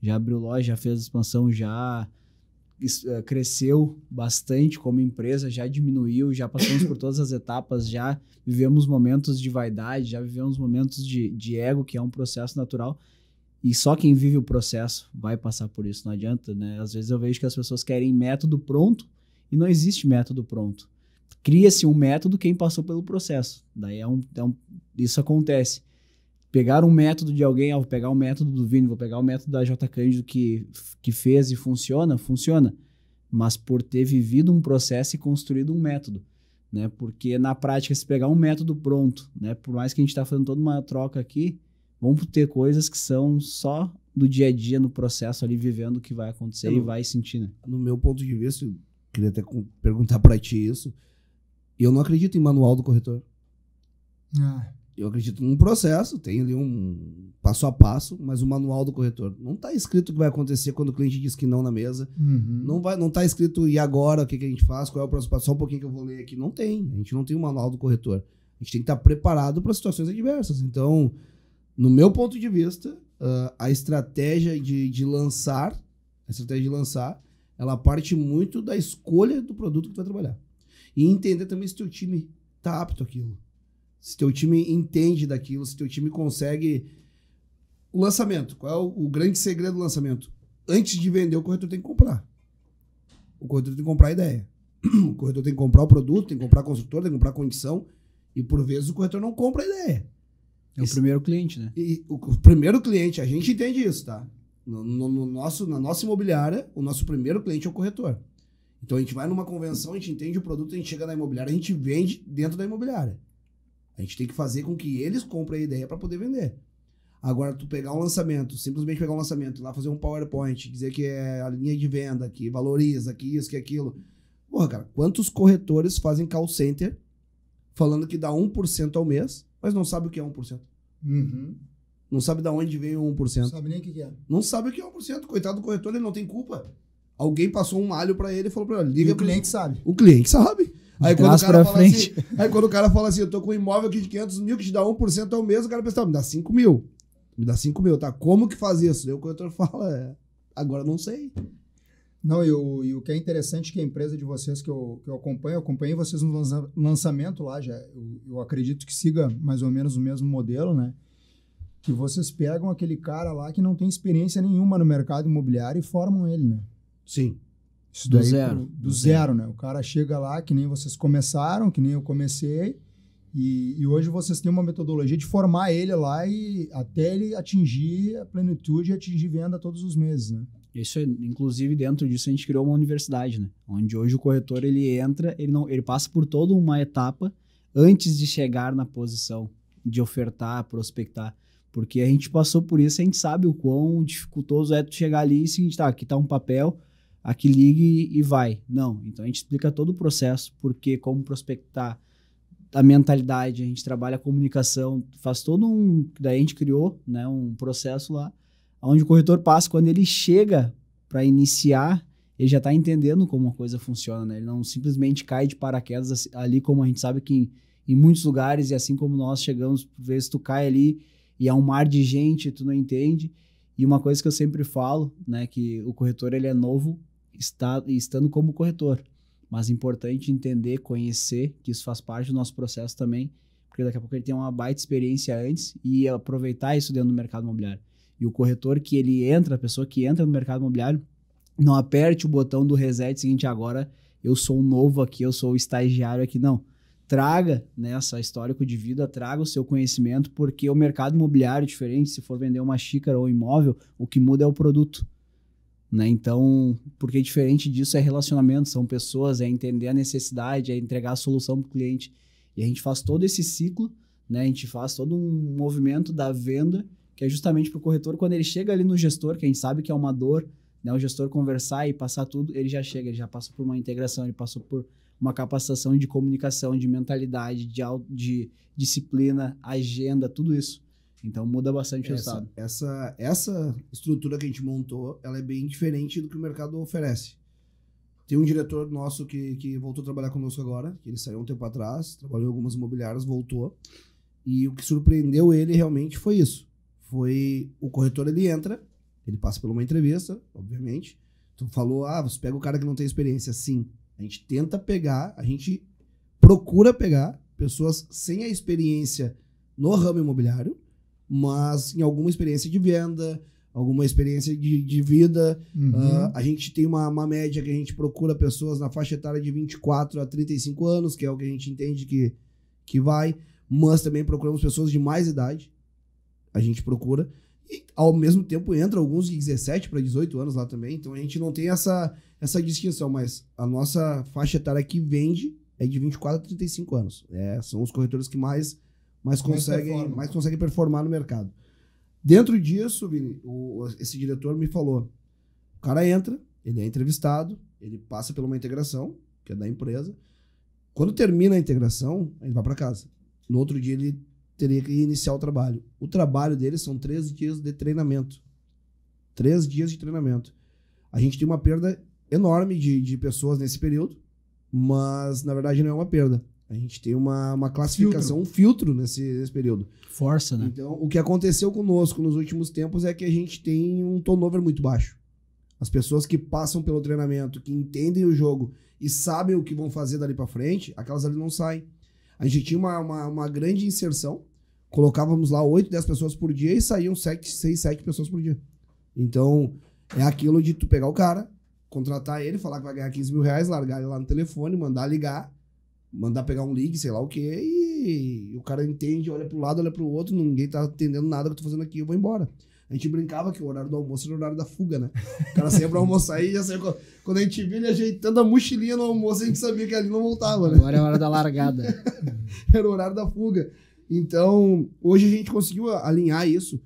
Já abriu loja, já fez expansão, já cresceu bastante como empresa, já diminuiu, já passamos por todas as etapas, já vivemos momentos de vaidade, já vivemos momentos de ego, que é um processo natural, e só quem vive o processo vai passar por isso, não adianta, né? Às vezes eu vejo que as pessoas querem método pronto, e não existe método pronto. Cria-se um método quem passou pelo processo. Daí isso acontece. Pegar um método de alguém, vou pegar o método do Vini, vou pegar o método da J. Cândido que fez e funciona, mas por ter vivido um processo e construído um método, né? Porque na prática, se pegar um método pronto, né? Por mais que a gente está fazendo toda uma troca aqui, vamos ter coisas que são só do dia a dia, no processo ali, vivendo o que vai acontecer e vai sentir, né? No meu ponto de vista, eu queria até perguntar para ti isso. Eu não acredito em manual do corretor. Eu acredito num processo, tem ali um passo a passo, mas o manual do corretor. Não está escrito o que vai acontecer quando o cliente diz que não na mesa. Uhum. Não está escrito e agora o que a gente faz, qual é o próximo passo, só um pouquinho que eu vou ler aqui. Não tem. A gente não tem o manual do corretor. A gente tem que estar preparado para situações adversas. Então, no meu ponto de vista, a estratégia de lançar, ela parte muito da escolha do produto que tu vai trabalhar. E entender também se teu time está apto àquilo. Se teu time entende daquilo, se teu time consegue... O lançamento. Qual é o grande segredo do lançamento? Antes de vender, o corretor tem que comprar. O corretor tem que comprar a ideia. O corretor tem que comprar o produto, tem que comprar a construtora, tem que comprar a condição. E, por vezes, o corretor não compra a ideia. É o primeiro cliente, né? E o primeiro cliente, a gente entende isso, tá? Na nossa imobiliária, o nosso primeiro cliente é o corretor. Então a gente vai numa convenção, a gente entende o produto, a gente chega na imobiliária, a gente vende dentro da imobiliária. A gente tem que fazer com que eles comprem a ideia para poder vender. Agora, tu pegar um lançamento, simplesmente pegar um lançamento, ir lá fazer um PowerPoint, dizer que é a linha de venda, que valoriza, que isso, que aquilo. Porra, cara, quantos corretores fazem call center falando que dá 1% ao mês, mas não sabe o que é 1%? Uhum. Não sabe de onde vem o 1%. Não sabe nem o que é. Não sabe o que é 1%. Coitado do corretor, ele não tem culpa. Alguém passou um alho pra ele e falou pra ele, liga. E o cliente sabe. O cliente sabe. Aí quando, Aí quando o cara fala assim, eu tô com um imóvel aqui de 500 mil que te dá 1% ao mês, o cara pensa, me dá 5 mil. Me dá 5 mil, tá? Como que faz isso? Aí o corretor fala, agora não sei. Não, e o que é interessante é que a empresa de vocês que eu acompanhei vocês no lançamento lá já. Eu acredito que siga mais ou menos o mesmo modelo, né? Que vocês pegam aquele cara lá que não tem experiência nenhuma no mercado imobiliário e formam ele, né? Sim. Isso daí, do zero, né? O cara chega lá, que nem vocês começaram, que nem eu comecei, e hoje vocês têm uma metodologia de formar ele lá e até ele atingir a plenitude e atingir venda todos os meses, né? Isso, inclusive, dentro disso a gente criou uma universidade, né? Onde hoje o corretor, ele entra, ele passa por toda uma etapa antes de chegar na posição de ofertar, prospectar. Porque a gente passou por isso, a gente sabe o quão dificultoso é tu chegar ali e seguinte, tá, aqui tá um papel, aqui ligue e vai. Não, então a gente explica todo o processo, porque como prospectar, a mentalidade, a gente trabalha a comunicação, faz todo daí a gente criou, né, um processo lá, onde o corretor passa, quando ele chega para iniciar, ele já está entendendo como a coisa funciona, né? Ele não simplesmente cai de paraquedas ali, como a gente sabe que em muitos lugares, e assim como nós chegamos, por vezes tu cai ali e é um mar de gente, tu não entende. E uma coisa que eu sempre falo, né, que o corretor ele é novo estando como corretor, mas é importante entender, conhecer, que isso faz parte do nosso processo também, porque daqui a pouco ele tem uma baita experiência antes e aproveitar isso dentro do mercado imobiliário. E o corretor que ele entra, a pessoa que entra no mercado imobiliário, não aperte o botão do reset seguinte, agora eu sou um novo aqui, eu sou o estagiário aqui, não. Traga, né, essa histórico de vida, traga o seu conhecimento, porque o mercado imobiliário é diferente, se for vender uma xícara ou imóvel, o que muda é o produto. Né? Então, porque diferente disso é relacionamento, são pessoas, é entender a necessidade, é entregar a solução para o cliente. E a gente faz todo esse ciclo, né? A gente faz todo um movimento da venda, que é justamente para o corretor, quando ele chega ali no gestor, que a gente sabe que é uma dor, né? O gestor conversar e passar tudo, ele já chega, ele já passou por uma integração, ele passou por uma capacitação de comunicação, de mentalidade, de disciplina, agenda, tudo isso. Então muda bastante o resultado. Essa estrutura que a gente montou, ela é bem diferente do que o mercado oferece. Tem um diretor nosso que voltou a trabalhar conosco agora, que ele saiu um tempo atrás, trabalhou em algumas imobiliárias, voltou. E o que surpreendeu ele realmente foi isso. Foi o corretor, ele entra, ele passa por uma entrevista, obviamente. Tu falou, você pega o cara que não tem experiência. Sim, a gente tenta pegar, a gente procura pegar pessoas sem a experiência no ramo imobiliário, mas em alguma experiência de venda, alguma experiência de vida. A gente tem uma média que a gente procura pessoas na faixa etária de 24 a 35 anos, que é o que a gente entende que vai, mas também procuramos pessoas de mais idade. A gente procura. E, ao mesmo tempo, entra alguns de 17 para 18 anos lá também. Então, a gente não tem essa distinção, mas a nossa faixa etária que vende é de 24 a 35 anos. São os corretores que mais conseguem performar no mercado. Dentro disso, Vini, esse diretor me falou, o cara entra, ele é entrevistado, ele passa por uma integração, que é da empresa. Quando termina a integração, ele vai para casa. No outro dia, ele teria que iniciar o trabalho. O trabalho dele são 3 dias de treinamento. 3 dias de treinamento. A gente tem uma perda enorme de pessoas nesse período, mas, na verdade, não é uma perda. A gente tem uma classificação, um filtro nesse período. Força, né? Então, o que aconteceu conosco nos últimos tempos é que a gente tem um turnover muito baixo. As pessoas que passam pelo treinamento, que entendem o jogo e sabem o que vão fazer dali para frente, aquelas ali não saem. A gente tinha uma grande inserção, colocávamos lá 8, 10 pessoas por dia e saíam 6, 7 pessoas por dia. Então, é aquilo de tu pegar o cara, contratar ele, falar que vai ganhar 15 mil reais, largar ele lá no telefone, mandar ligar, mandar pegar um ligue, sei lá o quê, e o cara entende, olha pro lado, olha pro outro, ninguém tá entendendo nada que eu tô fazendo aqui, eu vou embora. A gente brincava que o horário do almoço era o horário da fuga, né? O cara saía pra almoçar e já saía... Quando a gente via ele ajeitando a mochilinha no almoço, a gente sabia que ali não voltava, né? Agora é a hora da largada. Era o horário da fuga. Então, hoje a gente conseguiu alinhar isso.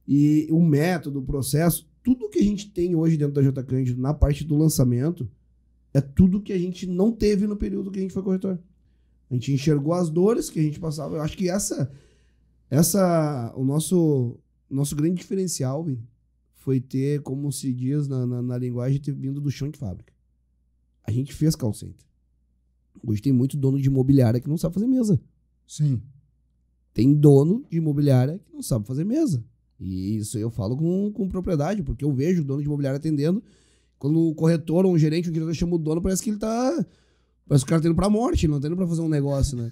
E o método, o processo, tudo que a gente tem hoje dentro da J. Cândido, na parte do lançamento, é tudo que a gente não teve no período que a gente foi corretor. A gente enxergou as dores que a gente passava. Eu acho que o nosso grande diferencial, Vini, foi ter, como se diz na linguagem, ter vindo do chão de fábrica. A gente fez call center. Hoje tem muito dono de imobiliária que não sabe fazer mesa. Sim. Tem dono de imobiliária que não sabe fazer mesa. E isso eu falo com propriedade, porque eu vejo o dono de imobiliária atendendo. Quando o corretor ou um gerente, o diretor chama o dono, parece que ele tá... Parece que o cara tá indo pra morte, ele não tá indo pra fazer um negócio, né?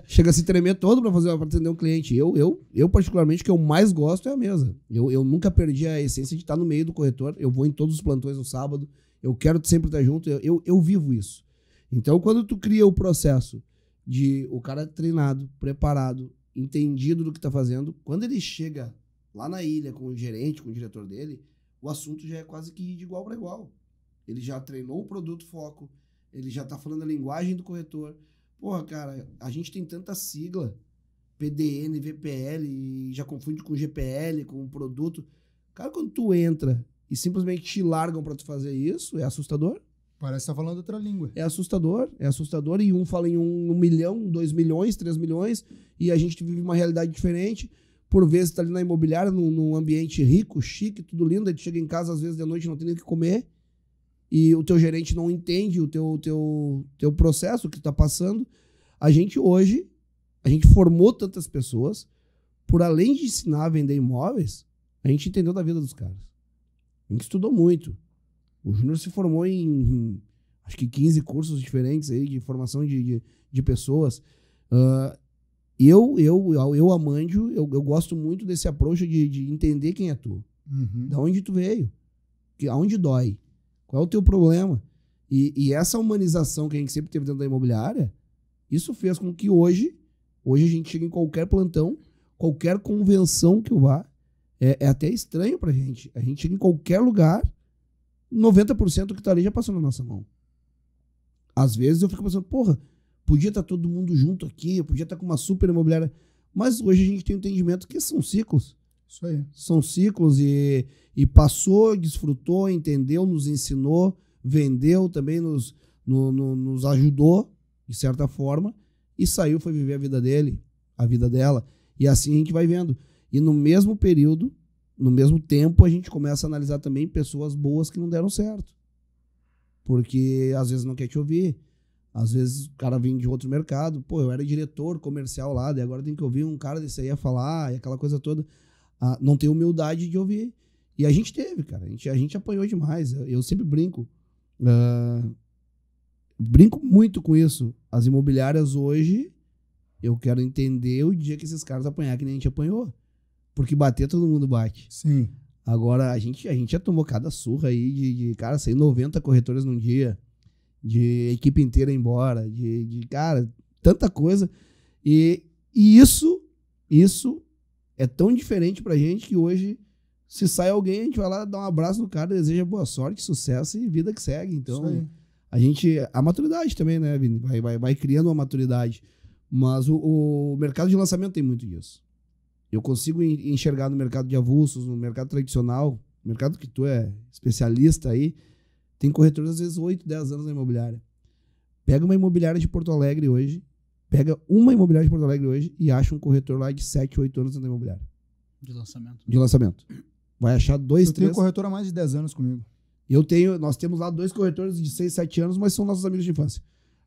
Chega a se tremer todo pra atender um cliente. Eu particularmente, o que eu mais gosto é a mesa. Eu nunca perdi a essência de estar no meio do corretor. Eu vou em todos os plantões no sábado. Eu quero sempre estar junto. Eu vivo isso. Então, quando tu cria o processo de o cara treinado, preparado, entendido do que tá fazendo, quando ele chega lá na ilha com o gerente, com o diretor dele, o assunto já é quase que de igual para igual. Ele já treinou o produto foco, ele já tá falando a linguagem do corretor. Porra, cara, a gente tem tanta sigla, PDN, VPL, já confunde com GPL, com o produto. Cara, quando tu entra e simplesmente te largam para tu fazer isso, é assustador. Parece que tá falando outra língua. É assustador, e um fala em 1 milhão, 2 milhões, 3 milhões, e a gente vive uma realidade diferente. Por vezes tá ali na imobiliária, num ambiente rico, chique, tudo lindo, aí tu chega em casa às vezes de noite não tem nem o que comer, e o teu gerente não entende o teu processo, o que tá passando. A gente formou tantas pessoas, por além de ensinar a vender imóveis, a gente entendeu da vida dos caras. A gente estudou muito. O Júnior se formou em acho que 15 cursos diferentes aí de formação de pessoas. Eu Amandio, eu gosto muito desse approach de entender quem é tu. Uhum. Da onde tu veio. Aonde dói. Qual é o teu problema? E essa humanização que a gente sempre teve dentro da imobiliária, isso fez com que hoje a gente chega em qualquer plantão, qualquer convenção que eu vá, é até estranho pra gente. A gente chega em qualquer lugar, 90% do que tá ali já passou na nossa mão. Às vezes eu fico pensando, porra, podia estar todo mundo junto aqui, podia estar com uma super imobiliária, mas hoje a gente tem o entendimento que são ciclos. Isso aí. São ciclos e passou, desfrutou, entendeu, nos ensinou, vendeu, também nos ajudou, de certa forma, e saiu, foi viver a vida dele, a vida dela. E assim a gente vai vendo. E no mesmo período, no mesmo tempo, a gente começa a analisar também pessoas boas que não deram certo. Porque às vezes não quer te ouvir. Às vezes o cara vem de outro mercado. Pô, eu era diretor comercial lá, daí agora tem que ouvir um cara desse aí a falar, e aquela coisa toda. Não tem humildade de ouvir. E a gente teve, cara. A gente apanhou demais. Eu sempre brinco. Brinco muito com isso. As imobiliárias hoje, eu quero entender o dia que esses caras apanhar que nem a gente apanhou. Porque bater, todo mundo bate. Sim. Agora, a gente já tomou cada surra aí de cara, sair 90 corretores num dia, de equipe inteira ir embora, cara, tanta coisa. E isso é tão diferente pra gente que hoje, se sai alguém, a gente vai lá dar um abraço no cara, deseja boa sorte, sucesso e vida que segue. Então, a maturidade também, né, Vini? Vai criando uma maturidade. Mas o mercado de lançamento tem muito disso. Eu consigo enxergar no mercado de avulsos, no mercado tradicional, mercado que tu é especialista aí, tem corretores às vezes 8, 10 anos na imobiliária. Pega uma imobiliária de Porto Alegre hoje, e acha um corretor lá de 7, 8 anos na imobiliária. De lançamento. Vai achar 2, 3... Eu tenho corretor há mais de 10 anos comigo. Nós temos lá 2 corretores de 6, 7 anos, mas são nossos amigos de infância.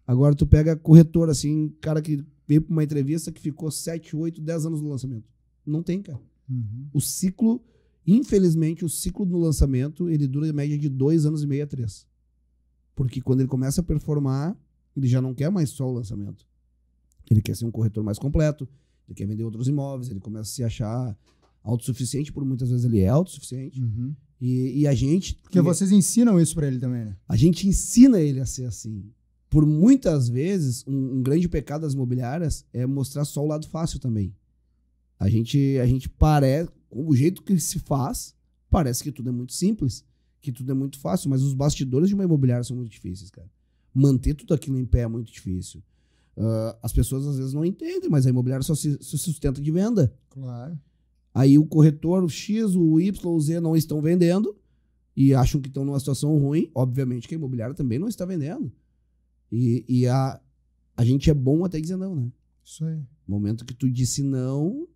Agora tu pega corretor, assim, cara que veio pra uma entrevista que ficou 7, 8, 10 anos no lançamento. Não tem, cara. Uhum. O ciclo, infelizmente, o ciclo do lançamento, ele dura em média de 2 anos e meio a 3. Porque quando ele começa a performar, ele já não quer mais só o lançamento. Ele quer ser um corretor mais completo, ele quer vender outros imóveis, ele começa a se achar autossuficiente, por muitas vezes ele é autossuficiente. Uhum. E a gente... Porque vocês ensinam isso pra ele também, né? A gente ensina ele a ser assim. Por muitas vezes, um grande pecado das imobiliárias é mostrar só o lado fácil também. A gente parece, o jeito que se faz, parece que tudo é muito simples, que tudo é muito fácil, mas os bastidores de uma imobiliária são muito difíceis, cara. Manter tudo aquilo em pé é muito difícil. As pessoas às vezes não entendem, mas a imobiliária só se sustenta de venda. Claro. Aí o corretor, o X, o Y, o Z não estão vendendo e acham que estão numa situação ruim. Obviamente que a imobiliária também não está vendendo. E a gente é bom até dizer não, né? Isso aí. No momento que tu disse não,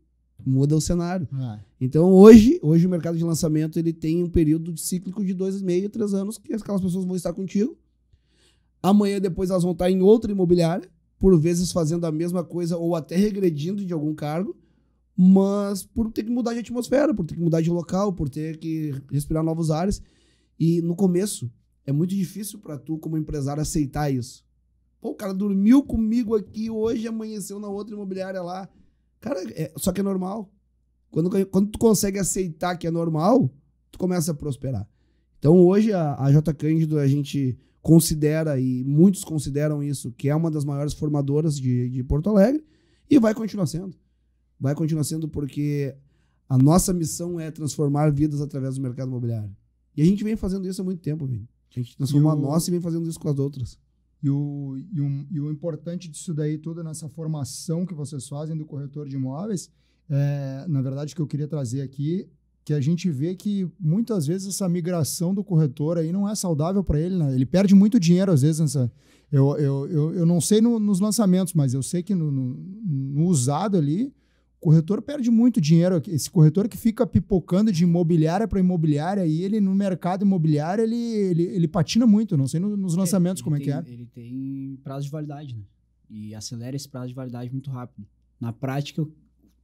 muda o cenário. Ah, Então hoje o mercado de lançamento ele tem um período cíclico de 2,5, 3 anos que aquelas pessoas vão estar contigo. Amanhã depois elas vão estar em outra imobiliária, por vezes fazendo a mesma coisa ou até regredindo de algum cargo, mas por ter que mudar de atmosfera, por ter que mudar de local, por ter que respirar novos ares. E no começo é muito difícil para tu como empresário aceitar isso. Pô, o cara dormiu comigo aqui hoje, amanheceu na outra imobiliária lá. Cara, só que é normal. Quando tu consegue aceitar que é normal, tu começa a prosperar. Então hoje a J. Cândido a gente considera, e muitos consideram isso, que é uma das maiores formadoras de Porto Alegre, e vai continuar sendo. Vai continuar sendo porque a nossa missão é transformar vidas através do mercado imobiliário. E a gente vem fazendo isso há muito tempo, Vini. A gente transformou a nossa e vem fazendo isso com as outras. E o importante disso daí, toda nessa formação que vocês fazem do corretor de imóveis, na verdade, o que eu queria trazer aqui, que a gente vê que muitas vezes essa migração do corretor aí não é saudável para ele, né? Ele perde muito dinheiro às vezes nessa... Eu não sei nos lançamentos, mas eu sei que no usado ali, o corretor perde muito dinheiro. Esse corretor que fica pipocando de imobiliária para imobiliária, e ele no mercado imobiliário, ele patina muito. Não sei nos lançamentos como é que é. Ele tem prazo de validade, né? E acelera esse prazo de validade muito rápido. Na prática,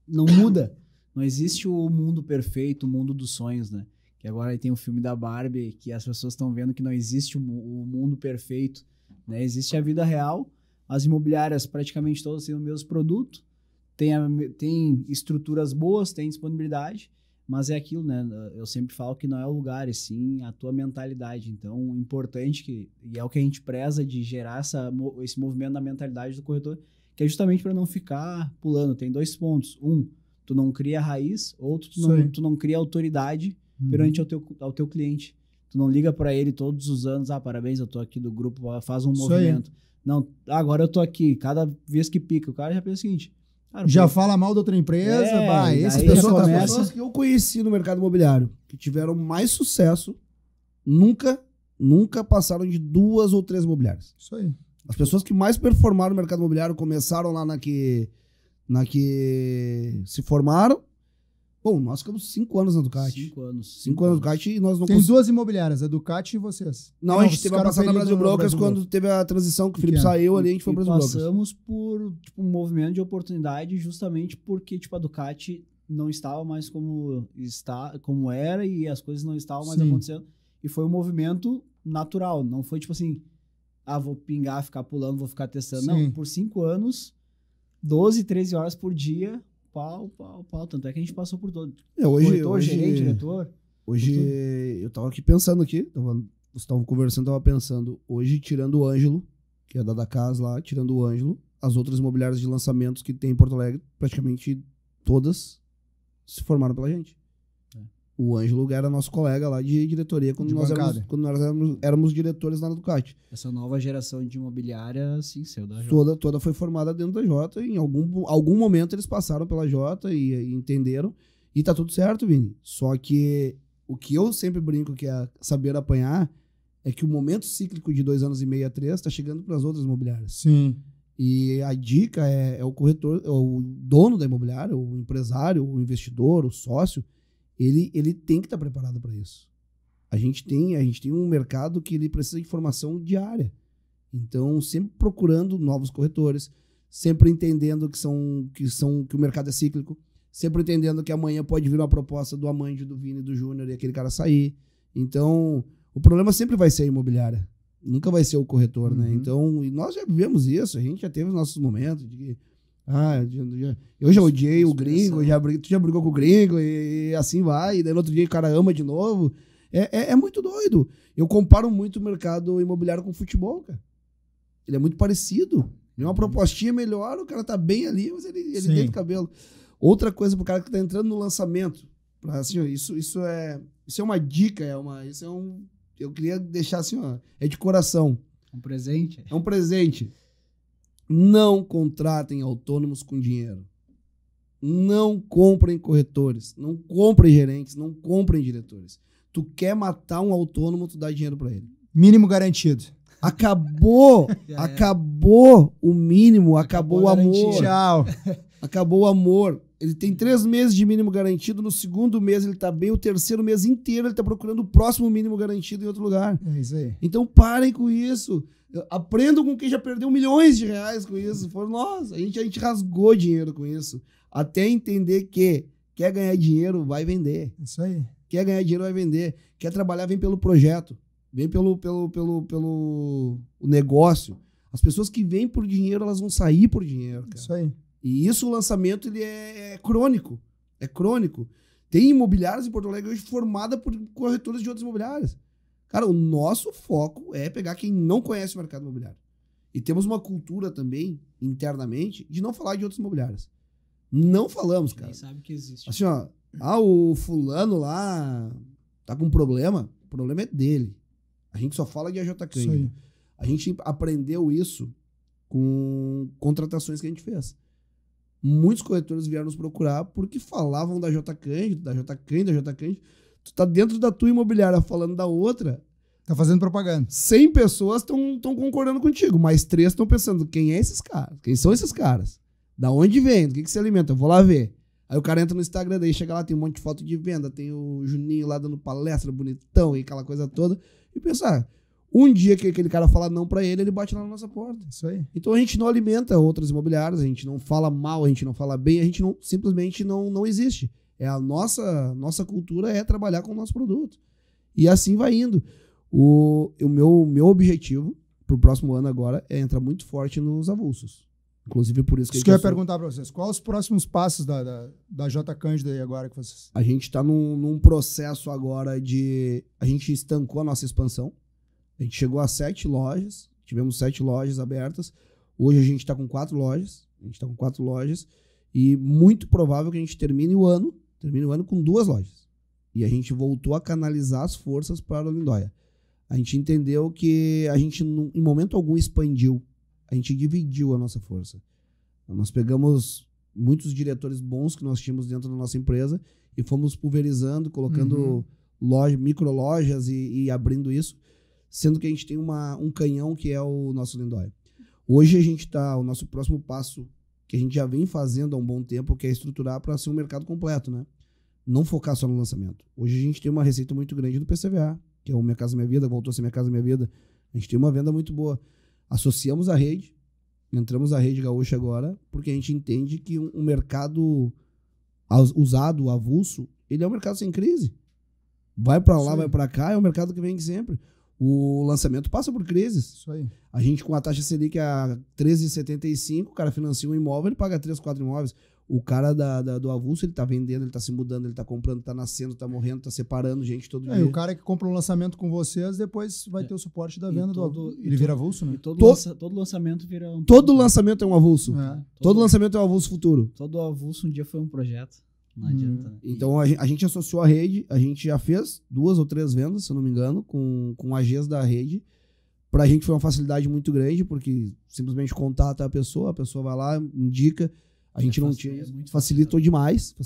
não muda. Não existe o mundo perfeito, o mundo dos sonhos, né? Que agora tem o filme da Barbie, que as pessoas estão vendo que não existe o mundo perfeito, né? Existe a vida real. As imobiliárias praticamente todas têm o mesmo produto, tem estruturas boas, tem disponibilidade, mas é aquilo, né? Eu sempre falo que não é o lugar, e sim a tua mentalidade. Então, importante e é o que a gente preza de gerar esse movimento na mentalidade do corretor, que é justamente para não ficar pulando. Tem 2 pontos. Tu não cria raiz, outro, tu não cria autoridade perante ao teu cliente. Tu não liga para ele todos os anos, parabéns, eu tô aqui do grupo, faz um movimento. Não, agora eu tô aqui, cada vez que pica, o cara já pensa o seguinte... Cara, já fala mal da outra empresa, as pessoas que eu conheci no mercado imobiliário, que tiveram mais sucesso, nunca passaram de 2 ou 3 imobiliárias. Isso aí. As pessoas que mais performaram no mercado imobiliário começaram lá na que se formaram. Bom, nós ficamos 5 anos na Ducati. 5 anos. 5 anos na Ducati e nós não... Tem 2 imobiliárias, a Ducati e vocês. Não, a gente teve a passada na Brasil Brokers quando teve a transição que o Felipe saiu ali, a gente foi para o Brasil Brokers. Passamos por um movimento de oportunidade justamente porque a Ducati não estava mais como era e as coisas não estavam mais acontecendo. E foi um movimento natural, não foi tipo assim, vou pingar, ficar pulando, vou ficar testando. Sim. Não, por 5 anos, 12, 13 horas por dia... Pau. Tanto é que a gente passou por todo. Hoje, gerente, diretor. Hoje, eu tava aqui pensando aqui, vocês estavam conversando, tava pensando, hoje, tirando o Ângelo, que é da casa lá, tirando o Ângelo, as outras imobiliárias de lançamentos que tem em Porto Alegre, praticamente todas se formaram pela gente. O Ângelo era nosso colega lá de diretoria quando nós éramos diretores lá na Ducati. Essa nova geração de imobiliária, sim, saiu da Jota. Toda foi formada dentro da Jota. Em algum momento eles passaram pela Jota e entenderam. E tá tudo certo, Vini. Só que o que eu sempre brinco que é saber apanhar é que o momento cíclico de 2 anos e meio a 3 tá chegando para as outras imobiliárias. Sim. E a dica é o corretor, o dono da imobiliária, o empresário, o investidor, o sócio, ele tem que estar preparado para isso. A gente tem um mercado que ele precisa de formação diária. Então, sempre procurando novos corretores, sempre entendendo que o mercado é cíclico, sempre entendendo que amanhã pode vir uma proposta do Amândio, do Vini, do Júnior e aquele cara sair. Então, o problema sempre vai ser a imobiliária. Nunca vai ser o corretor, né? Então, e nós já vivemos isso, a gente já teve nossos momentos de que eu já odiei o gringo, tu já brigou com o gringo e assim vai, e daí no outro dia o cara ama de novo. É muito doido. Eu comparo muito o mercado imobiliário com o futebol, cara. Ele é muito parecido. Tem uma propostinha melhor, o cara tá bem ali, mas ele deita o cabelo. Outra coisa pro cara que tá entrando no lançamento, assim, ó, isso é uma dica, eu queria deixar assim, ó, é de coração. Um presente. É um presente. Não contratem autônomos com dinheiro. Não comprem corretores, não comprem gerentes, não comprem diretores. Tu quer matar um autônomo, tu dá dinheiro pra ele. Mínimo garantido. Acabou o mínimo, acabou o amor. Tchau. Acabou o amor. Ele tem 3 meses de mínimo garantido, no segundo mês ele tá bem, o terceiro mês inteiro ele tá procurando o próximo mínimo garantido em outro lugar. É isso aí. Então parem com isso. Aprendam com quem já perdeu milhões de reais com isso. Foram nós. A gente rasgou dinheiro com isso. Até entender que quer ganhar dinheiro, vai vender. Isso aí. Quer ganhar dinheiro, vai vender. Quer trabalhar, vem pelo projeto. Vem pelo negócio. As pessoas que vêm por dinheiro, elas vão sair por dinheiro, cara. Isso aí. E isso, o lançamento, ele é crônico. É crônico. Tem imobiliários em Porto Alegre hoje formada por corretores de outras imobiliárias. Cara, o nosso foco é pegar quem não conhece o mercado imobiliário. E temos uma cultura também, internamente, de não falar de outras imobiliárias. Não falamos, cara. Nem sabe que existe. Assim, ó, o fulano lá tá com um problema, o problema é dele. A gente só fala de AJ Cândido. A gente aprendeu isso com contratações que a gente fez. Muitos corretores vieram nos procurar porque falavam da AJ Cândido, da AJ Cândido, da AJ Cândido. Tu tá dentro da tua imobiliária falando da outra. Tá fazendo propaganda. 100 pessoas estão concordando contigo, mas 3 estão pensando, quem é esses caras? Quem são esses caras? Da onde vem? Do que se alimenta? Eu vou lá ver. Aí o cara entra no Instagram, daí chega lá, tem um monte de foto de venda, tem o Juninho lá dando palestra, bonitão, e aquela coisa toda. E pensar, um dia que aquele cara fala não pra ele, ele bate lá na nossa porta. Isso aí. Então a gente não alimenta outras imobiliárias, a gente não fala mal, a gente não fala bem, a gente não, simplesmente não existe. É a nossa cultura é trabalhar com o nosso produto. E assim vai indo. O meu objetivo pro próximo ano agora é entrar muito forte nos avulsos. Inclusive por isso que eu ia perguntar para vocês. Quais os próximos passos da J Cândido aí agora que vocês... A gente está num processo agora de... A gente estancou a nossa expansão. A gente chegou a 7 lojas. Tivemos 7 lojas abertas. Hoje a gente está com 4 lojas. E muito provável que a gente termine o ano com 2 lojas. E a gente voltou a canalizar as forças para o Lindóia. A gente entendeu que a gente, em momento algum, expandiu. A gente dividiu a nossa força. Nós pegamos muitos diretores bons que nós tínhamos dentro da nossa empresa e fomos pulverizando, colocando micro lojas e abrindo isso, sendo que a gente tem um canhão que é o nosso Lindóia. Hoje a gente está, o nosso próximo passo, que a gente já vem fazendo há um bom tempo, que é estruturar para ser um mercado completo, né? Não focar só no lançamento. Hoje a gente tem uma receita muito grande do PCVA, que é o Minha Casa Minha Vida, voltou a ser Minha Casa Minha Vida. A gente tem uma venda muito boa. Associamos a rede, entramos na rede gaúcha agora, porque a gente entende que um mercado usado, avulso, ele é um mercado sem crise. Vai para lá, vai para cá, é um mercado que vem sempre. O lançamento passa por crises. Isso aí. A gente, com a taxa Selic a 13,75, o cara financia um imóvel, ele paga 3, 4 imóveis. O cara do avulso, ele tá vendendo, ele tá se mudando, ele tá comprando, tá nascendo, tá morrendo, tá separando gente todo dia. E o cara que compra um lançamento com vocês, depois vai ter o suporte da venda do avulso. Ele vira avulso, né? E todo lançamento vira um... Todo lançamento é um avulso. Todo lançamento é um avulso futuro. Todo avulso um dia foi um projeto. Não adianta, né? Então a gente associou a rede, a gente já fez 2 ou 3 vendas, se eu não me engano, com AGs da rede. Pra gente foi uma facilidade muito grande, porque simplesmente contata a pessoa vai lá, indica. A gente não tinha. Facilitou demais.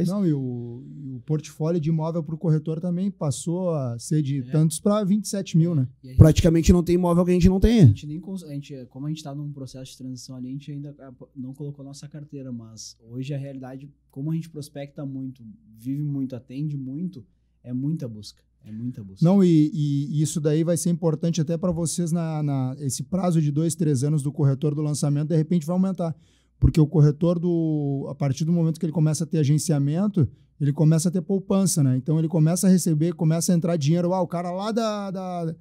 Não, e o portfólio de imóvel para o corretor também passou a ser de tantos para 27 mil, né? Praticamente não tem imóvel que a gente não tenha. Como a gente está num processo de transição ali, a gente ainda não colocou nossa carteira, mas hoje a realidade, como a gente prospecta muito, vive muito, atende muito, é muita busca. Não, e isso daí vai ser importante até para vocês esse prazo de 2, 3 anos do corretor do lançamento, de repente vai aumentar. Porque o corretor, a partir do momento que ele começa a ter agenciamento, ele começa a ter poupança, né? Então ele começa a receber, começa a entrar dinheiro. O cara lá da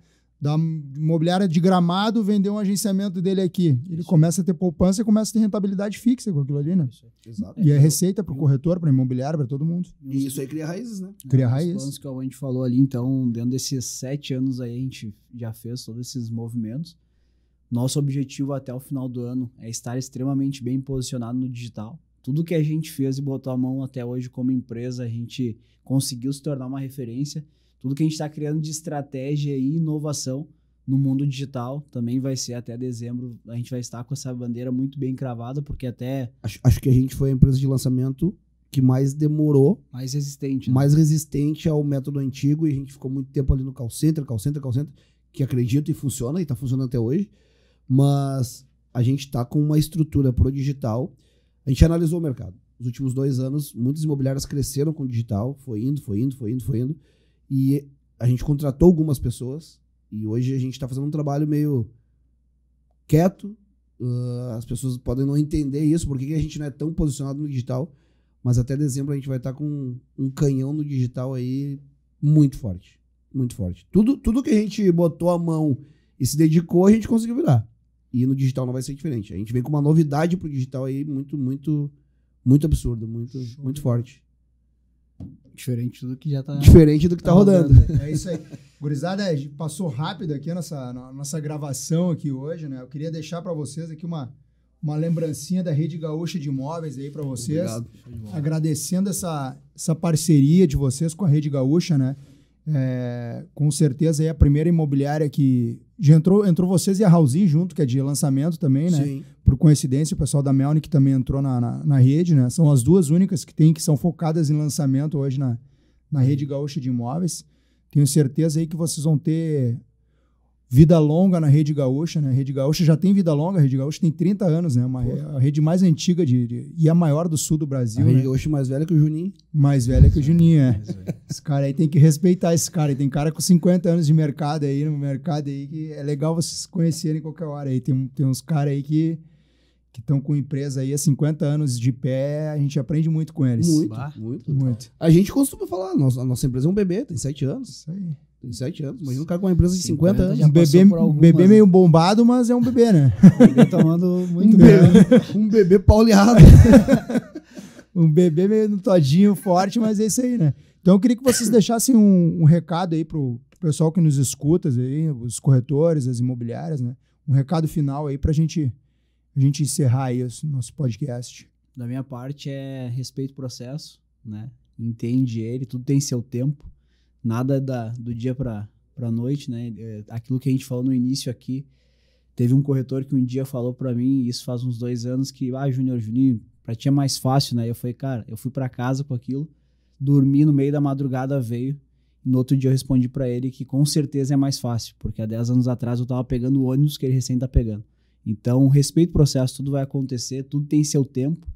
imobiliária de Gramado vendeu um agenciamento dele aqui. Ele começa a ter poupança e começa a ter rentabilidade fixa com aquilo ali, né? Exato. E é receita para o corretor, para a imobiliária, para todo mundo. E isso aí cria raízes, né? Cria raízes. Os planos que a gente falou ali, então, dentro desses 7 anos aí, a gente já fez todos esses movimentos. Nosso objetivo até o final do ano é estar extremamente bem posicionado no digital, Tudo que a gente fez e botou a mão até hoje como empresa, a gente conseguiu se tornar uma referência. Tudo que a gente está criando de estratégia e inovação no mundo digital também vai ser até dezembro. A gente vai estar com essa bandeira muito bem cravada, porque até... Acho que a gente foi a empresa de lançamento que mais demorou, mais resistente. Né? mais resistente ao método antigo, e a gente ficou muito tempo ali no call center, que acredito e funciona, e está funcionando até hoje. Mas a gente está com uma estrutura pro digital. A gente analisou o mercado. Nos últimos 2 anos, muitas imobiliárias cresceram com o digital, foi indo. E a gente contratou algumas pessoas, e hoje a gente está fazendo um trabalho meio quieto. As pessoas podem não entender isso, porque a gente não é tão posicionado no digital, mas até dezembro a gente vai estar com um canhão no digital aí muito forte. Muito forte. Tudo que a gente botou a mão e se dedicou, a gente conseguiu virar. E no digital não vai ser diferente. A gente vem com uma novidade pro digital aí muito absurda, muito forte. Diferente do que já tá... Diferente do que tá rodando. É isso aí. Gurizada, passou rápido aqui a nossa gravação aqui hoje, né? Eu queria deixar para vocês aqui uma lembrancinha da Rede Gaúcha de Imóveis aí para vocês. Obrigado. Agradecendo essa parceria de vocês com a Rede Gaúcha, né? Com certeza é a primeira imobiliária que já entrou vocês e a Raulzinho junto, que é de lançamento também, né? Sim. Por coincidência, o pessoal da Melnick também entrou na rede, né? São as duas únicas que são focadas em lançamento hoje na Rede Gaúcha de Imóveis. Tenho certeza aí que vocês vão ter vida longa na Rede Gaúcha, né? A Rede Gaúcha já tem vida longa, a Rede Gaúcha tem 30 anos, né? A rede mais antiga e a maior do sul do Brasil. A Rede Gaúcha mais velha que o Juninho. Mais velha que o Juninho, é. Esse cara aí tem que respeitar esse cara. Tem cara com 50 anos de mercado aí, no mercado aí, que é legal vocês conhecerem qualquer hora aí. Tem uns caras aí que estão com empresa aí há 50 anos de pé, a gente aprende muito com eles. Muito. A gente costuma falar, a nossa empresa é um bebê, tem 7 anos. Isso aí. Tem 7 anos. Imagina um cara com uma empresa de 50 anos. Um bebê meio bombado, mas é um bebê, né? Um bebê tomando muito bem. Um bebê pauleado. Um bebê meio todinho, forte, mas é isso aí, né? Então eu queria que vocês deixassem um recado aí pro pessoal que nos escuta, aí, os corretores, as imobiliárias, né? Um recado final aí pra gente encerrar aí o nosso podcast. Da minha parte é respeito o processo, né? Entende ele, tudo tem seu tempo. Nada do dia para noite, né? Aquilo que a gente falou no início aqui, teve um corretor que um dia falou para mim, isso faz uns 2 anos, que, Juninho, pra ti é mais fácil, né? Eu falei, cara, eu fui para casa com aquilo, dormi no meio da madrugada, veio, e no outro dia eu respondi para ele que com certeza é mais fácil, porque há 10 anos atrás eu tava pegando o ônibus que ele recém tá pegando. Então, respeito o processo, tudo vai acontecer, tudo tem seu tempo,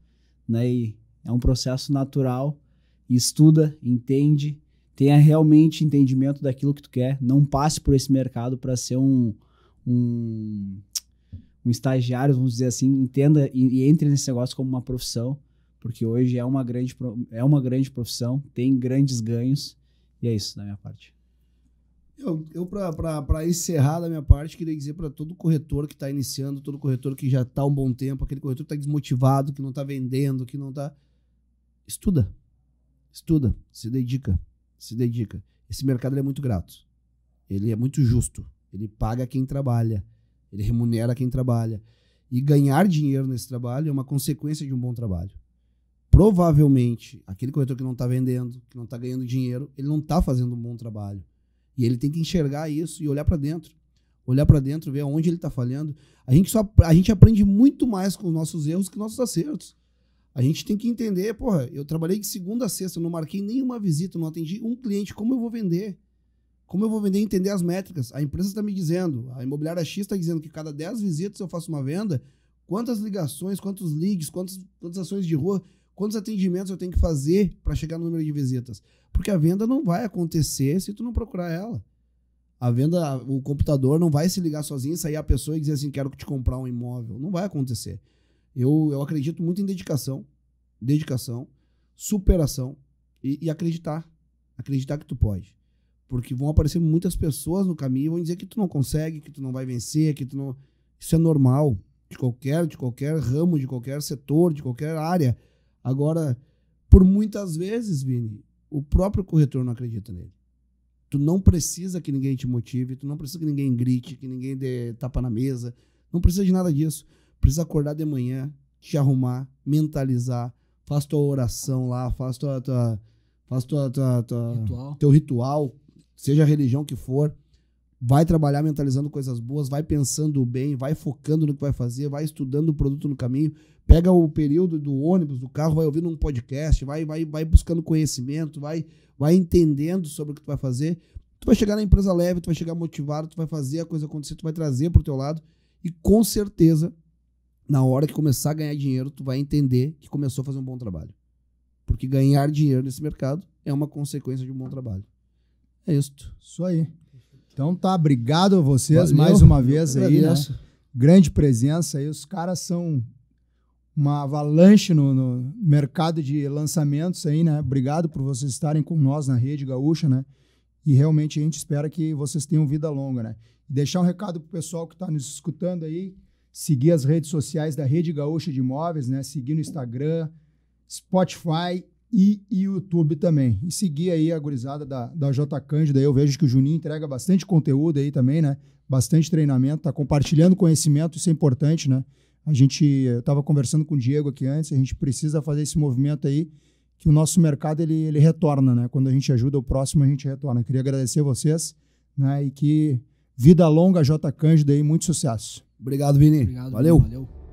né? E é um processo natural, estuda, entende, tenha realmente entendimento daquilo que tu quer, não passe por esse mercado para ser um estagiário, vamos dizer assim, entenda e entre nesse negócio como uma profissão, porque hoje é uma grande profissão, tem grandes ganhos, e é isso da minha parte. Eu para encerrar da minha parte, queria dizer para todo corretor que está iniciando, todo corretor que já está há um bom tempo, aquele corretor que está desmotivado, que não está vendendo, que não está... Estuda, se dedica. Esse mercado é muito grato. Ele é muito justo. Ele paga quem trabalha. Ele remunera quem trabalha. E ganhar dinheiro nesse trabalho é uma consequência de um bom trabalho. Provavelmente, aquele corretor que não está vendendo, que não está ganhando dinheiro, ele não está fazendo um bom trabalho. E ele tem que enxergar isso e olhar para dentro. Olhar para dentro, ver onde ele está falhando. A gente aprende muito mais com os nossos erros que nossos acertos. A gente tem que entender, eu trabalhei de segunda a sexta, eu não marquei nenhuma visita, não atendi um cliente, como eu vou vender? Como eu vou vender e entender as métricas? A empresa está me dizendo, a imobiliária X está dizendo que cada 10 visitas eu faço uma venda, quantas ligações, quantos leads, quantas ações de rua, quantos atendimentos eu tenho que fazer para chegar no número de visitas? Porque a venda não vai acontecer se tu não procurar ela. A venda, o computador não vai se ligar sozinho, sair a pessoa e dizer assim, quero te comprar um imóvel. Não vai acontecer. Eu acredito muito em dedicação, superação e acreditar. Acreditar que tu pode. Porque vão aparecer muitas pessoas no caminho e vão dizer que tu não consegue, que tu não vai vencer, que tu não... Isso é normal. De qualquer ramo, de qualquer setor, de qualquer área. Agora, por muitas vezes, Vini, o próprio corretor não acredita nele. Tu não precisa que ninguém te motive, tu não precisa que ninguém grite, que ninguém dê tapa na mesa. Não precisa de nada disso. Precisa acordar de manhã, te arrumar, mentalizar, faz tua oração lá, faz teu ritual, seja a religião que for, vai trabalhar mentalizando coisas boas, vai pensando bem, vai focando no que vai fazer, vai estudando o produto no caminho, pega o período do ônibus, do carro, vai ouvindo um podcast, vai buscando conhecimento, vai entendendo sobre o que tu vai fazer. Tu vai chegar na empresa leve, tu vai chegar motivado, tu vai fazer a coisa acontecer, tu vai trazer pro teu lado e com certeza, na hora que começar a ganhar dinheiro, tu vai entender que começou a fazer um bom trabalho. Porque ganhar dinheiro nesse mercado é uma consequência de um bom trabalho. É isso. Isso aí. Então tá, obrigado a vocês Valeu, mais uma vez aí, né? agradeço. Grande presença aí. Os caras são uma avalanche no mercado de lançamentos aí, né? Obrigado por vocês estarem com nós na Rede Gaúcha, né? E realmente a gente espera que vocês tenham vida longa, né? E deixar um recado pro pessoal que está nos escutando aí, seguir as redes sociais da Rede Gaúcha de Imóveis, né? Seguir no Instagram, Spotify e YouTube também. E seguir aí a gurizada da J. Cândido. Aí eu vejo que o Juninho entrega bastante conteúdo aí também, né? Bastante treinamento, tá compartilhando conhecimento, isso é importante, né? Eu estava conversando com o Diego aqui antes, a gente precisa fazer esse movimento aí, que o nosso mercado ele retorna, né? Quando a gente ajuda o próximo, a gente retorna. Eu queria agradecer a vocês, né? E que vida longa, J. Cândido aí, muito sucesso. Obrigado, Vini. Obrigado, Valeu. Valeu.